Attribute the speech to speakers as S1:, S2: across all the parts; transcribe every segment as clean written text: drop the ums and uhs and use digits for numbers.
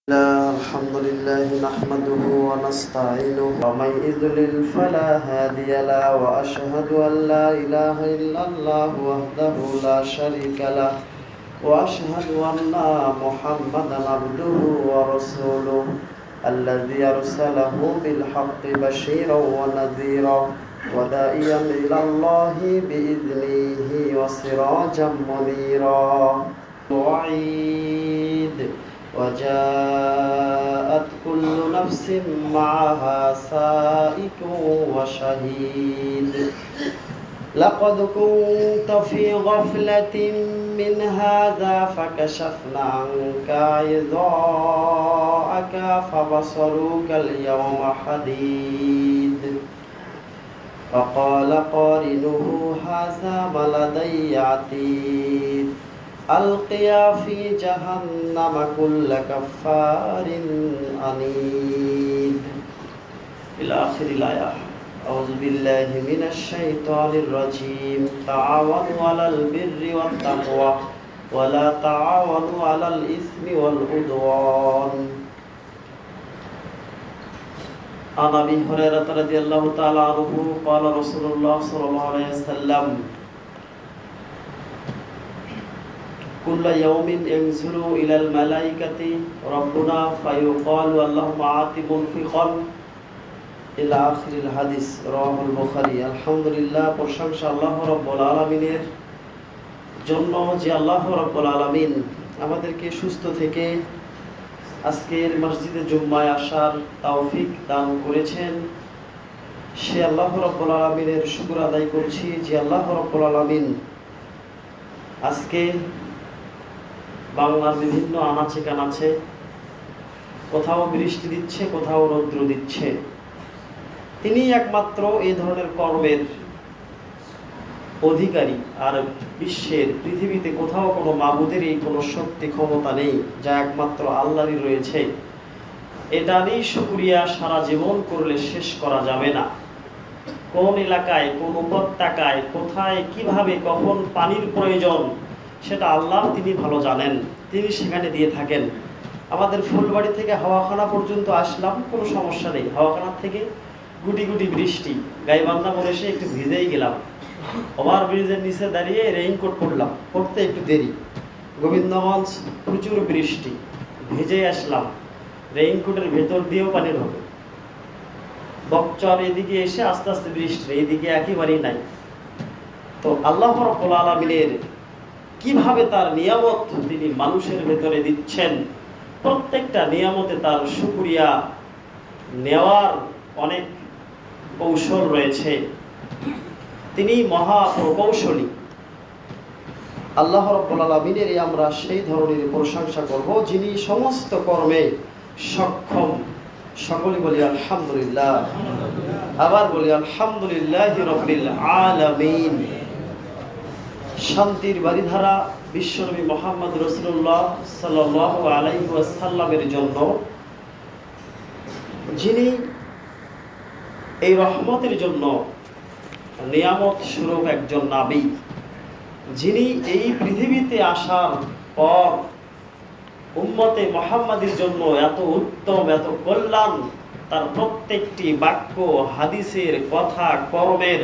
S1: الحمد لله نحمده ونستعينه ومن يضلل فلا هادي له وأشهد أن لا إله إلا الله وحده لا شريك له وأشهد أن محمدا عبده ورسوله الذي أرسله بالحق بشيرا ونذيرا وداعيا إلى الله بإذنه وسراجا منيرا وعيد وجاءت كل نفس معها سائق وشهيد لقد كنت في غفلة من هذا فكشفنا عنك غطاءك فبصرك اليوم حديد فقال قارنه هذا ما لدي عتيد ألقيا في جهنم كل كفار عنيد إلى آخر الآية. أعوذ بالله من الشيطان الرجيم. تعاونوا على البر والتقوى ولا تعاونوا على الإثم والعدوان. عن أبي هريرة رضي الله تعالى عنه قال رسول الله صلى الله عليه وسلم كل يوم ينزل إلى الملائكة ربنا فيقال اللهم آت منفقا إلى آخر الحديث رواه البخاري. আলহামদুলিল্লাহ, প্রশংসা আল্লাহ রাব্বুল আলামিনের জন্য যে আল্লাহ রাব্বুল আলামিন আমাদেরকে সুস্থ থেকে আজকের মসজিদে জুম্মায় আসার তৌফিক দান করেছেন। সে আল্লাহ রাব্বুল আলামিনের শুকর আদায় করছি যে আল্লাহ রাব্বুল আলামিন আজকে বাংলার বিভিন্ন আনাচে কানাচে কোথাও বৃষ্টি দিচ্ছে, কোথাও রৌদ্র দিচ্ছে। তিনি একমাত্র এই ধরনের কর্মের অধিকারী। আর বিশ্বের পৃথিবীতে কোথাও কোনো মাবুদের এই কোনো শক্তি ক্ষমতা নেই, যা একমাত্র আল্লাহরই রয়েছে। এটা নিয়ে শুকরিয়া সারা জীবন করলে শেষ করা যাবে না। কোন এলাকায়, কোন উপত্যকায়, কোথায়, কিভাবে, কখন পানির প্রয়োজন সেটা আল্লাহ তিনি ভালো জানেন, তিনি সেখানে দিয়ে থাকেন। আমাদের ফুলবাড়ি থেকে হাওয়াখানা পর্যন্ত আসলাম, কোনো সমস্যা নেই। হাওয়াখানার থেকে গুটি গুটি বৃষ্টি, গাইবান্ধা মোড়ে এসে একটু ভিজেই গেলাম। ওভার ব্রিজের নিচে দাঁড়িয়ে রেইনকোট পরলাম, পড়তে একটু দেরি। গোবিন্দগঞ্জ প্রচুর বৃষ্টি, ভিজে আসলাম, রেইনকোটের ভেতর দিয়েও পানি ঢোকে। বকচর এদিকে এসে আস্তে আস্তে বৃষ্টি, এইদিকে একেবারেই নাই। তো আল্লাহ রাব্বুল আলামিনের কিভাবে তার নিয়ামত তিনি মানুষের ভেতরে দিচ্ছেন, প্রত্যেকটা নিয়ামতে তার শুকরিয়া নেওয়ার অনেক কৌশল রয়েছে। তিনি মহা প্রকৌশলী। আল্লাহ রাব্বুল আলামিনের আমরা সেই ধরনের প্রশংসা করব যিনি সমস্ত কর্মে সক্ষম। সকলে বলি আলহামদুলিল্লাহ। আবার বলি আলহামদুলিল্লাহি রাব্বিল আলামিন। শান্তির বাড়িধারা বিশ্বনবী মুহাম্মদ রাসূলুল্লাহ সাল্লাল্লাহু আলাইহি ওয়াসাল্লামের জন্য, যিনি এই রহমতের জন্য নিয়ামত স্বরূপ একজন নবী, যিনি এই পৃথিবীতে আসার পর উম্মতে মুহাম্মাদের জন্য এত উত্তম, এত কল্যাণ, তার প্রত্যেকটি বাক্য, হাদিসের কথা, কর্মের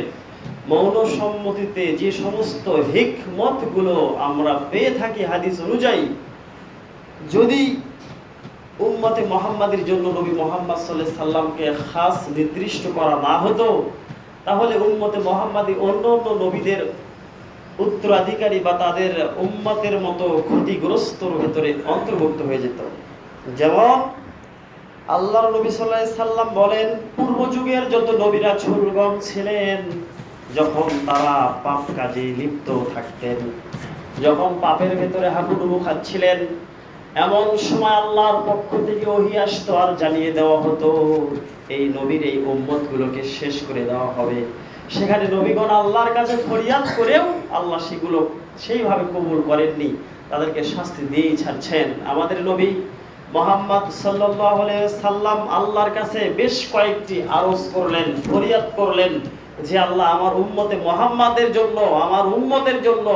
S1: মৌন সম্মতিতে যে সমস্ত হিকমতগুলো আমরা পেয়ে থাকি হাদিস অনুযায়ী, যদি উম্মতে মুহাম্মাদের জন্য নবী মুহাম্মদ সাল্লাল্লাহু আলাইহি সাল্লামকে খাস নির্দিষ্ট করা না হতো, তাহলে উম্মতে মুহাম্মাদি অন্য অন্য নবীদের উত্তরাধিকারী বা তাদের উম্মতের মতো ক্ষতিগ্রস্তর ভেতরে অন্তর্ভুক্ত হয়ে যেত। যেমন আল্লাহর নবী সাল্লাল্লাহু আলাইহি সাল্লাম বলেন, পূর্ব যুগের যত নবীরা রাসূলগণ ছিলেন, যখন তারা পাপ কাজে লিপ্ত থাকতেন, যখন পাপের ভেতরে হাবুডুবু খাচ্ছিলেন, এমন সময় আল্লাহর পক্ষ থেকে ওহী আসতো আর জানিয়ে দেওয়া হতো এই নবীর এই উম্মতগুলোকে শেষ করে দেওয়া হবে। সেখানে নবীগণ আল্লাহর কাছে ফরিয়াদ করেও আল্লাহ সেগুলো সেইভাবে কবুল করেননি, তাদেরকে শাস্তি দিয়েই ছাড়ছেন। আমাদের নবী মুহাম্মদ সাল্লাল্লাহু আলাইহি সাল্লাম আল্লাহর কাছে বেশ কয়েকটি আরজ করলেন, ফরিয়াদ করলেন যে আল্লাহ, আমার উম্মতে মুহাম্মাদের জন্য, আমার উম্মতের জন্য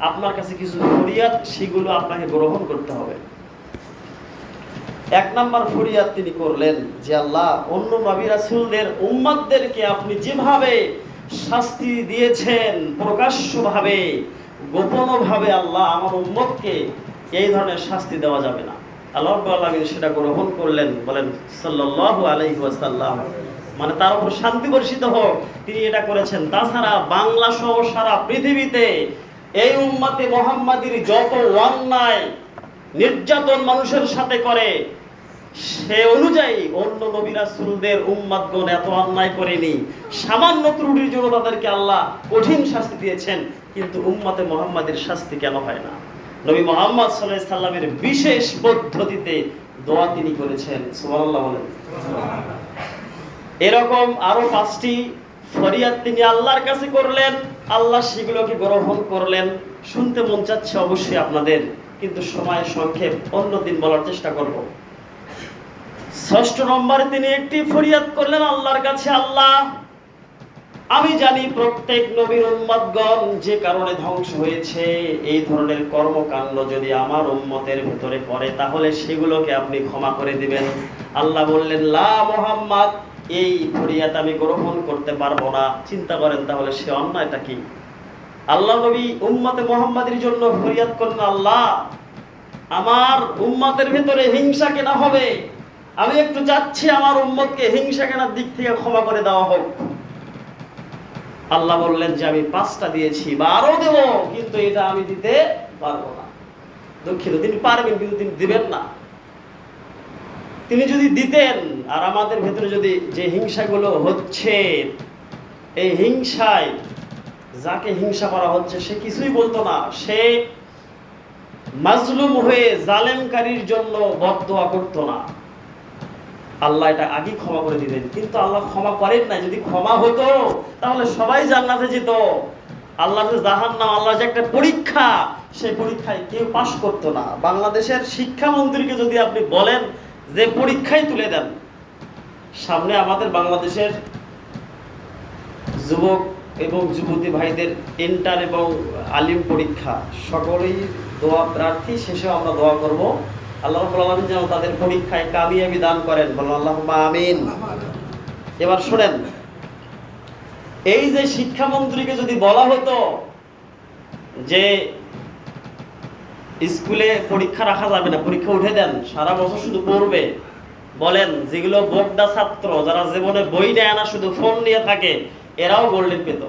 S1: আপনার কাছে কিছু ফরিয়াদ, সেগুলো আপনাকে গ্রহণ করতে হবে। এক নাম্বার ফরিয়াদ তিনি করলেন যে আল্লাহ, অন্য নবী রাসূলদের উম্মতদেরকে আপনি যেভাবে শাস্তি দিয়েছেন প্রকাশ্যভাবে, গোপনভাবে, আল্লাহ আমার উম্মতকে এই ধরনের শাস্তি দেওয়া যাবে না। আল্লাহ রাব্বুল আলামিন সেটা গ্রহণ করলেন, বলেন সাল্লাল্লাহু আলাইহি ওয়াসাল্লাম, মানে তার উপর শান্তি বর্ষিত হোক, তিনি এটা করেছেন। তাছাড়া বাংলা সহ সারা পৃথিবীতে এই উম্মতে মুহাম্মাদীর যত অন্যায় নির্যাতন মানুষের সাথে করে, সে অনুযায়ী অন্য নবী রাসূলদের উম্মতগণ এত অন্যায় করেনি। সামান্য ত্রুটির জন্য তাদেরকে আল্লাহ কঠিন শাস্তি দিয়েছেন, কিন্তু উম্মতে মুহাম্মাদের শাস্তি কেন হয় না? নবী মুহাম্মদ সাল্লাল্লাহু আলাইহি সাল্লামের বিশেষ পদ্ধতিতে দোয়া তিনি করেছেন, সুবহানাল্লাহ বলেন। এরকম আরো 5টি ফরিয়াদ তিনি আল্লাহর কাছে করলেন, আল্লাহ সেগুলোকে গ্রহণ করলেন। শুনতে মন চাচ্ছে অবশ্যই আপনাদের, কিন্তু সময় সংক্ষেপ, অন্যদিন বলার চেষ্টা করব। 6 নম্বরে তিনি একটি ফরিয়াদ করলেন আল্লাহর কাছে, আল্লাহ আমি জানি প্রত্যেক নবীর উম্মতগণ যে কারণে ধ্বংস হয়েছে, এই ধরনের কর্মকাণ্ড যদি আমার উম্মতের ভিতরে করে তাহলে সেগুলোকে আপনি ক্ষমা করে দিবেন। আল্লাহ বললেন, লা মুহাম্মদ, এই ফরিয়াদ আমি গ্রহণ করতে পারবো না। চিন্তা করেন তাহলে সে অন্যায়টা কি? আল্লাহ নবী উম্মতে মুহাম্মাদের জন্য ফরিয়াদ করলেন, আল্লাহ আমার উম্মতের ভিতরে হিংসা কেন হবে? আমি একটু চাচ্ছি আমার উম্মতকে হিংসা কেনার দিক থেকে ক্ষমা করে দেওয়া হোক। আল্লাহ বললেন যে আমি 5টা দিয়েছি বা আরো দেব, কিন্তু এটা আমি দিতে পারবো না। দুঃখিত, তিনি পারবেন কিন্তু তিনি দিবেন না। তিনি যদি দিতেন, আর আমাদের ভেতরে যদি যে হিংসাগুলো হচ্ছে, এই হিংসায় যাকে হিংসা করা হচ্ছে সে কিছুই বলতো না, সে মাজলুম হয়ে জালেমকারীর জন্য বদদোয়া করতো না। আল্লাহ এটা আগে ক্ষমা করে দিলেন, কিন্তু আল্লাহ ক্ষমা করেন না। যদি ক্ষমা হতো তাহলে সবাই জান্নাতে যেত। আল্লাহ যে জাহান্নাম, আল্লাহ যে একটা পরীক্ষা, সেই পরীক্ষায় কেউ পাশ করতো না। বাংলাদেশের শিক্ষামন্ত্রীকে যদি আপনি বলেন যে পরীক্ষায় তুলে দেন, সামনে আমাদের বাংলাদেশের যুবক এবং যুবতী ভাইদের ইন্টার এবং আলিম পরীক্ষা, সকলেই দোয়া প্রার্থী, শেষেও আমরা দোয়া করব আল্লাহ রাব্বুল আলামিন যেন তাদের পরীক্ষায় কামিয়াবি দান করেন, বলুন আল্লাহুম্মা আমিন। এবার শুনেন, এই যে শিক্ষামন্ত্রীকে যদি বলা হতো যে স্কুলে পরীক্ষা রাখা যাবে না, পরীক্ষা উঠে দেন, সারা বছর শুধু পড়বে, বলেন যেগুলো বোগদা ছাত্র, যারা জীবনে বই নেয় না, শুধু ফোন নিয়ে থাকে, এরাও গোল্ডেন পেত,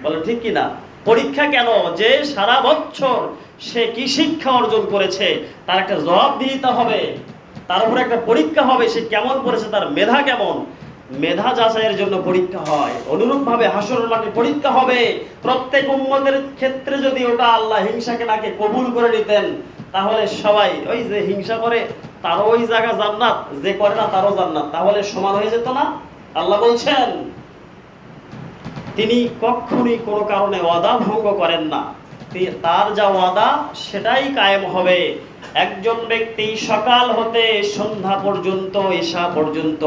S1: বলে ঠিক কিনা? পরীক্ষা কেন? যে সারা বছর সে কি শিক্ষা অর্জন করেছে তার একটা জবাবদিহিতা হবে, তার উপরে একটা পরীক্ষা হবে, সে কেমন পড়েছে, তার মেধা কেমন। মেধা যাচাইয়ের জন্য পরীক্ষা হয়, অনুরূপভাবে হাসরের মাঠে পরীক্ষা হবে। প্রত্যেক উম্মতের ক্ষেত্রে যদি ওটা আল্লাহ হিংসাকে নাকে কবুল করে নিতেন, তাহলে সবাই ওই যে হিংসা করে তারও ওই জায়গা জান্নাত, যে করে না তারও জান্নাত, তাহলে সমান হয়ে যেত না? আল্লাহ বলছেন তিনি কখনোই কোনো কারণে ওয়াদা ভঙ্গ করেন না, তার যা ওয়াদা সেটাই কায়েম হবে। একজন ব্যক্তি সকাল হতে সন্ধ্যা পর্যন্ত, ঈশা পর্যন্ত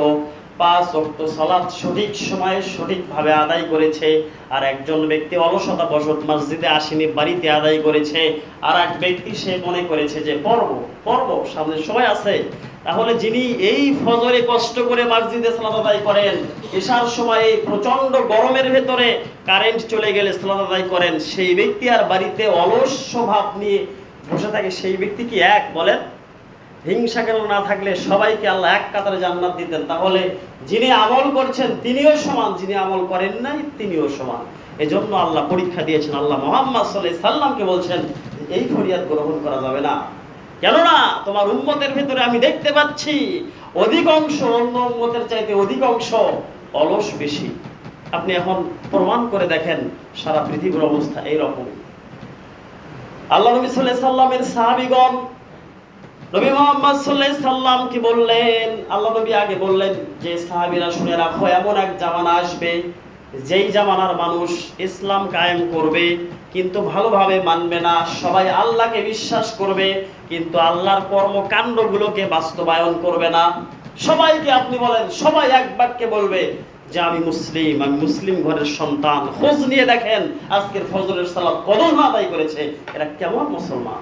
S1: 5 ওয়াক্ত সালাত সঠিক সময়ে সঠিকভাবে আদায় করেছে, আর একজন ব্যক্তি অলসতা বশত মসজিদে আসেনি, বাড়িতে আদায় করেছে, আর এক ব্যক্তি সে মনে করেছে যে পর্ব সামনে সময় আছে, তাহলে যিনি এই ফজরে কষ্ট করে মসজিদে সালাত আদায় করেন, ঈশার সময় এই প্রচন্ড গরমের ভেতরে কারেন্ট চলে গেলে সালাত আদায় করেন, সেই ব্যক্তি আর বাড়িতে অলস ভাব নিয়ে বসে থাকে, সেই ব্যক্তি কি এক? বলেন। হিংসা কেন না থাকলে সবাইকে আল্লাহ এক কাতারে জান্নাত দিতেন। তাহলে যিনি আমল করছেন তিনিও সমান, যিনি আমল করেন নাই তিনিও সমান। এজন্য আল্লাহ পরীক্ষা দিয়েছেন। আল্লাহ মুহাম্মদ সাল্লাল্লাহু আলাইহি সাল্লামকে বলছেন এই ফরিয়াদ গ্রহণ করা যাবে না, কেননা তোমার উম্মতের ভিতরে আমি দেখতে পাচ্ছি অধিকাংশ অন্য উম্মতের চাইতে অধিকাংশ অলস বেশি। আপনি এখন প্রমাণ করে দেখেন সারা পৃথিবীর অবস্থা এইরকম। আল্লাহ নবী সাল্লাল্লাহু আলাইহি সাল্লামের সাহাবীগণ নবী মুহাম্মদ সাল্লাল্লাহু আলাইহি সাল্লামকে বললেন, আল্লাহ নবী আগে বললেন যে সাহাবীরা শুনে রাখো, এমন এক জামানা আসবে যেই জামানার মানুষ ইসলাম কায়েম করবে কিন্তু ভালোভাবে মানবে না, সবাই আল্লাহকে বিশ্বাস করবে কিন্তু আল্লাহর কর্মকাণ্ডগুলোকে বাস্তবায়ন করবে না। সবাইকে আপনি বলেন, সবাই এক বাক্যে বলবে যে আমি মুসলিম ঘরের সন্তান। খোঁজ নিয়ে দেখেন আজকের ফজরের সালাত কখন আদায় করেছে, এরা কেমন মুসলমান।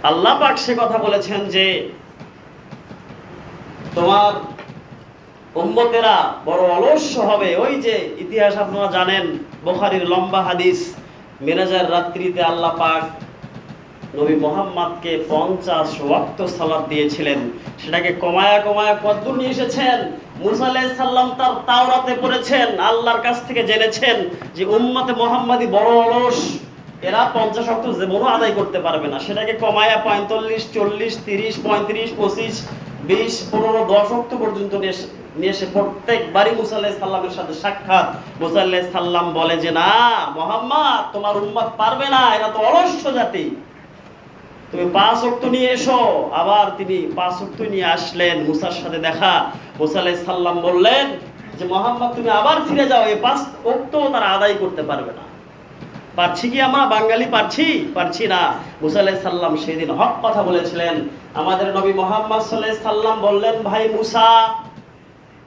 S1: আল্লাহ পাক সে কথা বলেছেন যে তোমার উম্মতেরা বড় অলস্য হবে। ওই যে ইতিহাস আপনারা জানেন, বুখারীর লম্বা হাদিস, মেরাজের রাত্রিতে আল্লাহ পাক নবী মুহাম্মদকে 50 ওয়াক্ত সালাত দিয়েছিলেন। সেটাকে কমায়া কমায়া কতদূর নিয়ে এসেছেন। মুসা আলাইহিস সালাম তার তাওরাতে পড়েছেন, আল্লাহর কাছ থেকে জেনেছেন যে উম্মতে মুহাম্মাদি বড় অলস, এরা 50 ওয়াক্ত জীবনও আদায় করতে পারবে না। সেটাকে কমায়া 45, 40, 30, 35, 25, 20, 15, 10 ওয়াক্ত পর্যন্ত নিয়ে এসে প্রত্যেকবারই মুসা আলাইহিস সালামের সাথে সাক্ষাৎ। মুসা আলাইহিস সালাম বলে যে না মুহাম্মদ, তোমার উম্মত পারবে না, এরা তো অলস্য জাতি, তুমি 5 ওয়াক্ত নিয়ে এসো। আবার তিনি 5 ওয়াক্ত নিয়ে আসলেন, মুসার সাথে দেখা। মুসা আলাইহিস সালাম বললেন যে মুহাম্মদ তুমি আবার ফিরে যাও, এই 5 ওয়াক্ত তারা আদায় করতে পারবে না। পারছি কি আমরা বাঙালি পারছি না। মুসা আলাইহিস সালাম সেদিন হক কথা বলেছিলেন। আমাদের নবী মুহাম্মদ সাল্লাল্লাহু আলাইহি সাল্লাম বললেন, ভাই মুসা,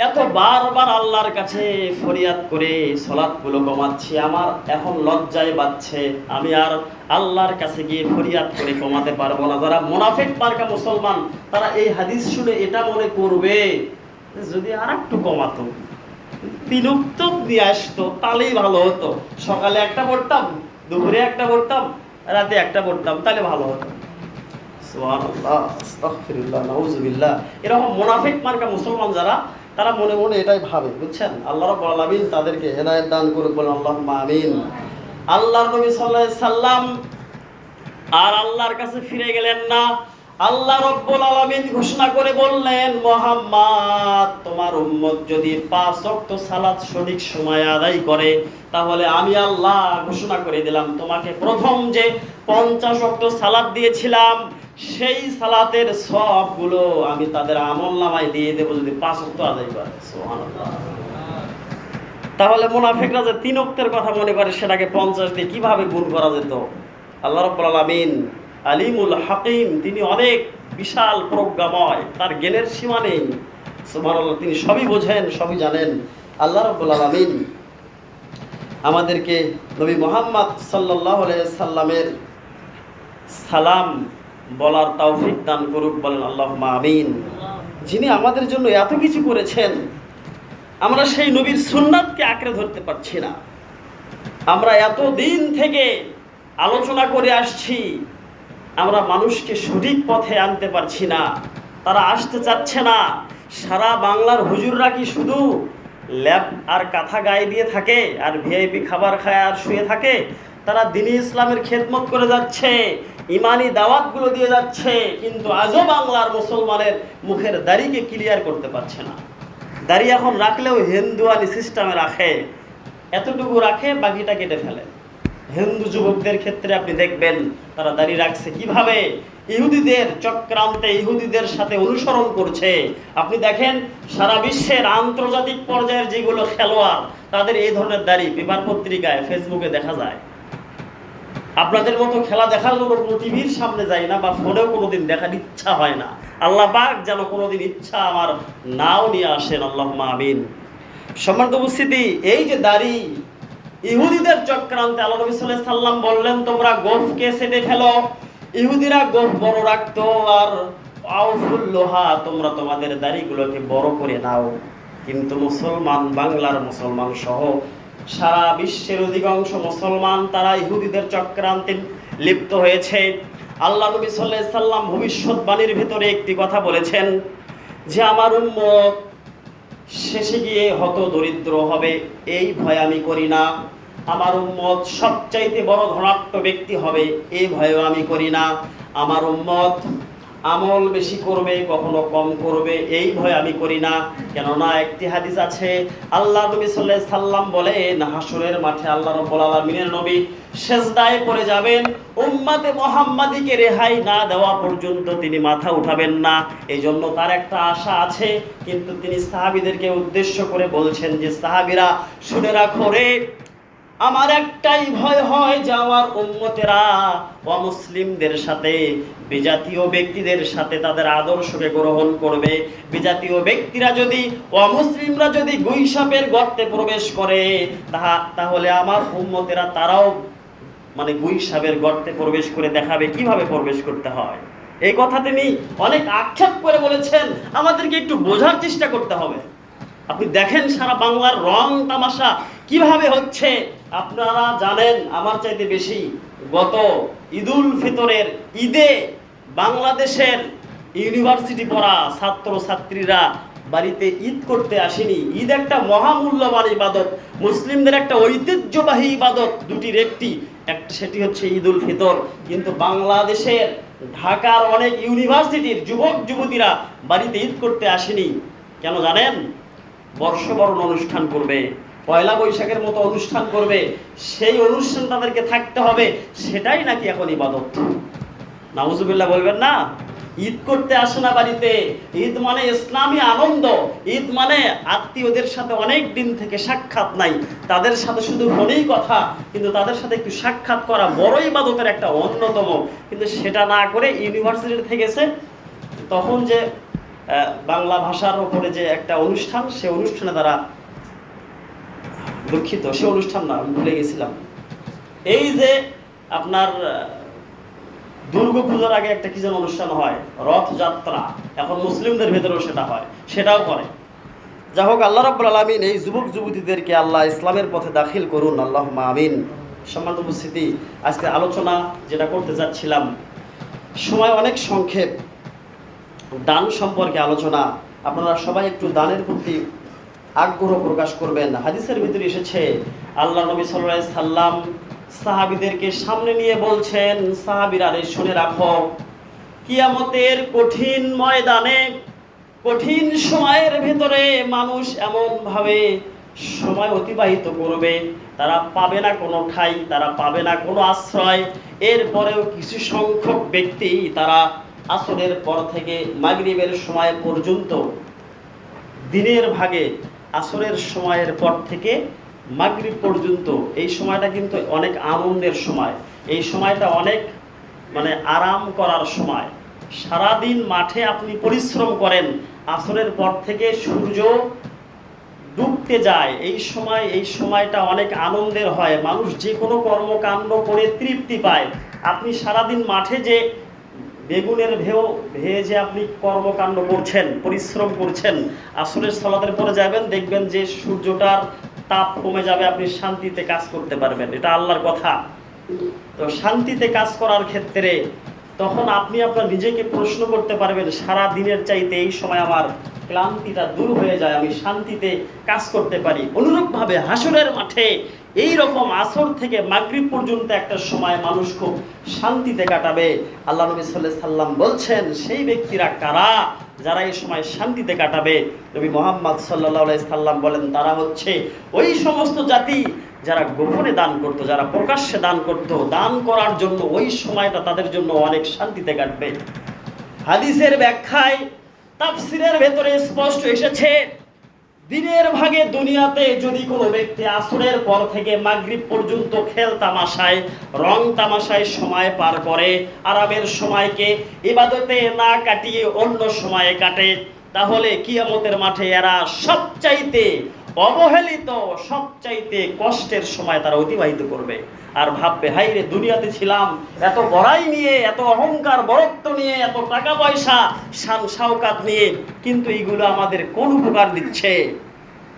S1: এত বারবার আল্লাহর কাছে ফরিয়াদ করে সালাতগুলো কমাচ্ছি, আমার এখন লজ্জায় বাজছে, আমি আর আল্লাহর কাছে গিয়ে ফরিয়াদ করে কমাতে পারবো না। যারা মুনাফিক মার্কা মুসলমান, তারা এই হাদিস শুনে এটা মনে করবে যদি আর একটু কমাতো, 3 ওয়াক্ত দিয়ে আসতো তাহলেই ভালো হতো। সকালে একটা পড়তাম, দুপুরে একটা পড়তাম, রাতে একটা পড়তাম, তাহলে ভালো হতো। সুবহানাল্লাহ, আস্তাগফিরুল্লাহ, নাউযুবিল্লাহ। এরকম মুনাফিক মার্কা মুসলমান যারা, তারা মনে মনে এটাই ভাবে, বুঝছেন। আল্লাহ রাব্বুল আলামিন তাদেরকে হেদায়েত দান করুক, বলেন আল্লাহুম্মা আমিন। আল্লাহর নবী সাল্লাল্লাহু আলাইহি সাল্লাম আর আল্লাহর কাছে ফিরে গেলেন না। আল্লাহ রাব্বুল আলামিন ঘোষণা করে বললেন, মুহাম্মদ, তোমার উম্মত যদি 5 ওয়াক্ত সালাত সঠিক সময়ে আদায় করে, তাহলে আমি আল্লাহ ঘোষণা করে দিলাম, তোমাকে প্রথম যে 50 ওয়াক্ত সালাত দিয়েছিলাম, সেই সালাতের সবগুলো আমি তাদের আমলনামায় দিয়ে দেব, যদি 5 ওয়াক্ত আদায় করে। সুবহানাল্লাহ। তাহলে মুনাফিকরা যে 3 ওয়াক্তের কথা মনে করে, সেটাকে 50 দিয়ে কিভাবে গুণ করা যেত? আল্লাহ রাব্বুল আলামিন আলিমুল হাকিম, তিনি অনেক বিশাল প্রজ্ঞাময়, তার জ্ঞানের সীমা নেই। সুবহানাল্লাহ, তিনি সবই বোঝেন, সবই জানেন। আল্লাহ রাব্বুল আলামিন আমাদেরকে নবী মুহাম্মদ সাল্লাল্লাহু আলাইহি সাল্লামের সালাম বলার তৌফিক দান করুক, বলেন আল্লাহুম্মা আমিন। যিনি আমাদের জন্য এত কিছু করেছেন, আমরা সেই নবীর সুন্নাতকে আঁকড়ে ধরতে পারছি না। আমরা এত দিন থেকে আলোচনা করে আসছি, আমরা মানুষকে সঠিক পথে আনতে পারছি না, তারা আসতে চাচ্ছে না। সারা বাংলার হুজুররা কি শুধু ল্যাব আর কাঁথা গায়ে দিয়ে থাকে আর ভিআইপি খাবার খায় আর শুয়ে থাকে? তারা দ্বীন ইসলামের খেদমত করে যাচ্ছে, ইমানি দাওয়াতগুলো দিয়ে যাচ্ছে, কিন্তু আজও বাংলার মুসলমানের মুখের দাড়িকে ক্লিয়ার করতে পারছে না। দাড়ি এখন রাখলেও হিন্দুয়ানি সিস্টেমে রাখে, এতটুকু রাখে, বাকিটা কেটে ফেলে। হিন্দু যুবকদের ক্ষেত্রে আপনি দেখবেন তারা দাড়ি রাখছে কিভাবে, ইহুদিদের চক্রান্তে, ইহুদিদের সাথে অনুসরণ করছে। আপনি দেখেন সারা বিশ্বের আন্তর্জাতিক পর্যায়ের যেগুলো খেলোয়াড়, তাদের এই ধরনের দাড়ি পেপার পত্রিকায়, ফেসবুকে দেখা যায়। আপনাদের মতো খেলা দেখার জন্য কোনো টিভির সামনে যাই না, বা ফোনেও কোনোদিন দেখার ইচ্ছা হয় না। আল্লাহ পাক যেন কোনোদিন ইচ্ছা আমার নাও নিয়ে আসেন, আল্লাহুম্মা আমিন। সম্মানিত উপস্থিতি, এই যে দাড়ি, ইহুদিদের চক্রান্তে আল্লাহ নবী সাল্লাল্লাহু আলাইহি সাল্লাম বললেন, তোমরা গোফকে ছেটে ফেলো। ইহুদিরা গোফ বড় রাখতো, আর আউফুল লোহা, তোমরা তোমাদের দাড়িগুলোকে বড় করে নাও। কিন্তু মুসলমান, বাংলার মুসলমান সহ সারা বিশ্বের অধিকাংশ মুসলমান, তারা ইহুদিদের চক্রান্তে লিপ্ত হয়েছে। আল্লাহ নবী সাল্লাল্লাহু আলাইহি সাল্লাম ভবিষ্যৎবাণীর ভিতরে একটি কথা বলেছেন যে আমার উম্মত শেষে গিয়ে হত দরিদ্র হবে, এই ভয় আমি করি না। আমার উম্মত সবচাইতে বড় ধনাঢ্য ব্যক্তি হবে, এই ভয়ও আমি করি না। আমার উম্মত আমল বেশি করবে, কখনো কম করবে, এই ভয় আমি করি না। কেননা একটি হাদিস আছে, আল্লাহ নবী সাল্লাল্লাহু আলাইহি সাল্লাম বলেন, হাসরের মাঠে আল্লাহ রাব্বুল আলামিনের নবী সেজদায় পড়ে যাবেন, উম্মতে মুহাম্মাদীকে রেহাই না দেওয়া পর্যন্ত তিনি মাথা উঠাবেন না। এই জন্য তার একটা আশা আছে। কিন্তু তিনি সাহাবীদেরকে উদ্দেশ্য করে বলছেন যে, সাহাবীরা শুনে রাখো রে, আমার একটাই ভয় হয় যে আমার উম্মতেরা অমুসলিমদের সাথে, বিজাতীয় ব্যক্তিদের সাথে তাদের আদর্শকে গ্রহণ করবে। বিজাতীয় ব্যক্তিরা যদি, অমুসলিমরা যদি গুইসাপের গর্তে প্রবেশ করে, তাহলে আমার উম্মতেরা তারাও গুইসাপের গর্তে প্রবেশ করে দেখাবে কিভাবে প্রবেশ করতে হয়। এই কথা তিনি অনেক আক্ষেপ করে বলেছেন। আমাদেরকে একটু বোঝার চেষ্টা করতে হবে। আপনি দেখেন সারা বাংলার রং তামাশা কিভাবে হচ্ছে। আপনারা জানেন আমার চাইতে বেশি, গত ঈদুল ফিতরের ঈদে বাংলাদেশের ইউনিভার্সিটি পড়া ছাত্র ছাত্রীরা বাড়িতে ঈদ করতে আসেনি। ঈদ একটা মহামূল্যবান ইবাদত, মুসলিমদের একটা ঐতিহ্যবাহী ইবাদত, দুটির একটি সেটি হচ্ছে ঈদুল ফিতর। কিন্তু বাংলাদেশের ঢাকার অনেক ইউনিভার্সিটির যুবক যুবতীরা বাড়িতে ঈদ করতে আসেনি। কেন জানেন? বর্ষবরণ অনুষ্ঠান করবে, পয়লা বৈশাখের মতো অনুষ্ঠান করবে, সেই অনুষ্ঠান তাদেরকে থাকতে হবে, সেটাই নাকি এখন ইবাদত। নাউজুবিল্লাহ বলবেন না? ঈদ করতে আসে না বাড়িতে। ঈদ মানে ইসলামী আনন্দ, ঈদ মানে আত্মীয়দের সাথে অনেক দিন থেকে সাক্ষাৎ নাই, তাদের সাথে শুধু ফোনেই কথা, কিন্তু তাদের সাথে একটু সাক্ষাৎ করা বড় ইবাদতের একটা অন্যতম। কিন্তু সেটা না করে ইউনিভার্সিটিতে থেকেছে। তখন যে বাংলা ভাষার উপরে যে একটা অনুষ্ঠান, সে অনুষ্ঠানে তারা, দুঃখিত সে অনুষ্ঠান না, আমি ভুলে গেছিলাম, এই যে আপনার দুর্গা পূজার আগে একটা কি যেন অনুষ্ঠান হয়, রথযাত্রা, এখন মুসলিমদের ভেতরেও সেটা হয়, সেটাও করে। যা হোক, আল্লাহ রাব্বুল আলামিন এই যুবক যুবতীদেরকে আল্লাহ ইসলামের পথে দাখিল করুন, আল্লাহুম্মা আমিন। সম্মানিত উপস্থিতি, আজকে আলোচনা যেটা করতে যাচ্ছিলাম, সময় অনেক সংক্ষেপ, দান সম্পর্কে আলোচনা। আপনারা সবাই একটু দানের প্রতি আগ্রহ প্রকাশ করবেন। হাদিসের ভিতরে এসেছে, আল্লাহ নবী সাল্লাল্লাহু আলাইহি সাল্লাম সাহাবীদেরকে সামনে নিয়ে বলছেন, সাহাবীরা রে শুনে রাখো, কিয়ামতের কঠিন ময়দানে, কঠিন সময়ের ভেতরে মানুষ এমনভাবে সময় অতিবাহিত করবে, তারা পাবে না কোনো ঠাঁই, তারা পাবে না কোনো আশ্রয়। এরপরেও কিছু সংখ্যক ব্যক্তি তারা আসরের পর থেকে মাগরিবের সময় পর্যন্ত, দিনের ভাগে আসরের সময়ের পর থেকে মাগরিব পর্যন্ত, এই সময়টা কিন্তু অনেক আনন্দের সময়, এই সময়টা অনেক আরাম করার সময়। সারাদিন মাঠে আপনি পরিশ্রম করেন, আসরের পর থেকে সূর্য ডুবতে যায়, এই সময়টা অনেক আনন্দের হয়, মানুষ যে কোনো কর্মকাণ্ড করে তৃপ্তি পায়। আপনি সারাদিন মাঠে যে বেগুনের ভেয়ে যে আপনি কর্মকাণ্ড করছেন, পরিশ্রম করছেন, আসরের সালাতের পরে যাবেন, দেখবেন যে সূর্যটার তাপ কমে যাবে, আপনি শান্তিতে কাজ করতে পারবেন। এটা আল্লাহর কথা। তো শান্তিতে কাজ করার ক্ষেত্রে তখন আপনি আপনার নিজেকে প্রশ্ন করতে পারবেন, সারা দিনের চাইতে এই সময় আমার ক্লান্তিটা দূর হয়ে যায়, আমি শান্তিতে কাজ করতে পারি। অনুরূপভাবে হাসরের মাঠে এই রকম আসর থেকে মাগরিব পর্যন্ত একটা সময় মানুষ খুব শান্তিতে কাটাবে। আল্লাহ নবী সাল্লাল্লাহু আলাইহি সাল্লাম বলছেন, সেই ব্যক্তিরা কারা যারা এই সময় শান্তিতে কাটাবে? নবী মুহাম্মদ সাল্লাল্লাহু আলাইহি সাল্লাম বলেন, তারা হচ্ছে ওই সমস্ত জাতি যারা গোপনে দান করত, যারা প্রকাশ্যে দান করত। দান করার জন্য ওই সময়টা তাদের জন্য অনেক শান্তিতে কাটবে। হাদিসের ব্যাখ্যায়, তাফসিরের ভেতরে স্পষ্ট এসেছে, দিনের ভাগে দুনিয়াতে যদি কোনো ব্যক্তি আসরের পর থেকে মাগরিব পর্যন্ত খেল তামাশায়, রং তামাশায় সময় পার করে, আরামের সময়কে ইবাদতে না কাটিয়ে অন্য সময়ে কাটে, তাহলে কিয়ামতের মাঠে এরা সবচাইতে অবহেলিত, সবচাইতে কষ্টের সময় তারা অতিবাহিত করবে। আর ভাববে, হাই রে, দুনিয়াতে ছিলাম এত বড়াই নিয়ে, এত অহংকার বরত্ব নিয়ে, এত টাকা পয়সা শান শাওকাত নিয়ে, কিন্তু এইগুলো আমাদের কোন উপকার দিচ্ছে?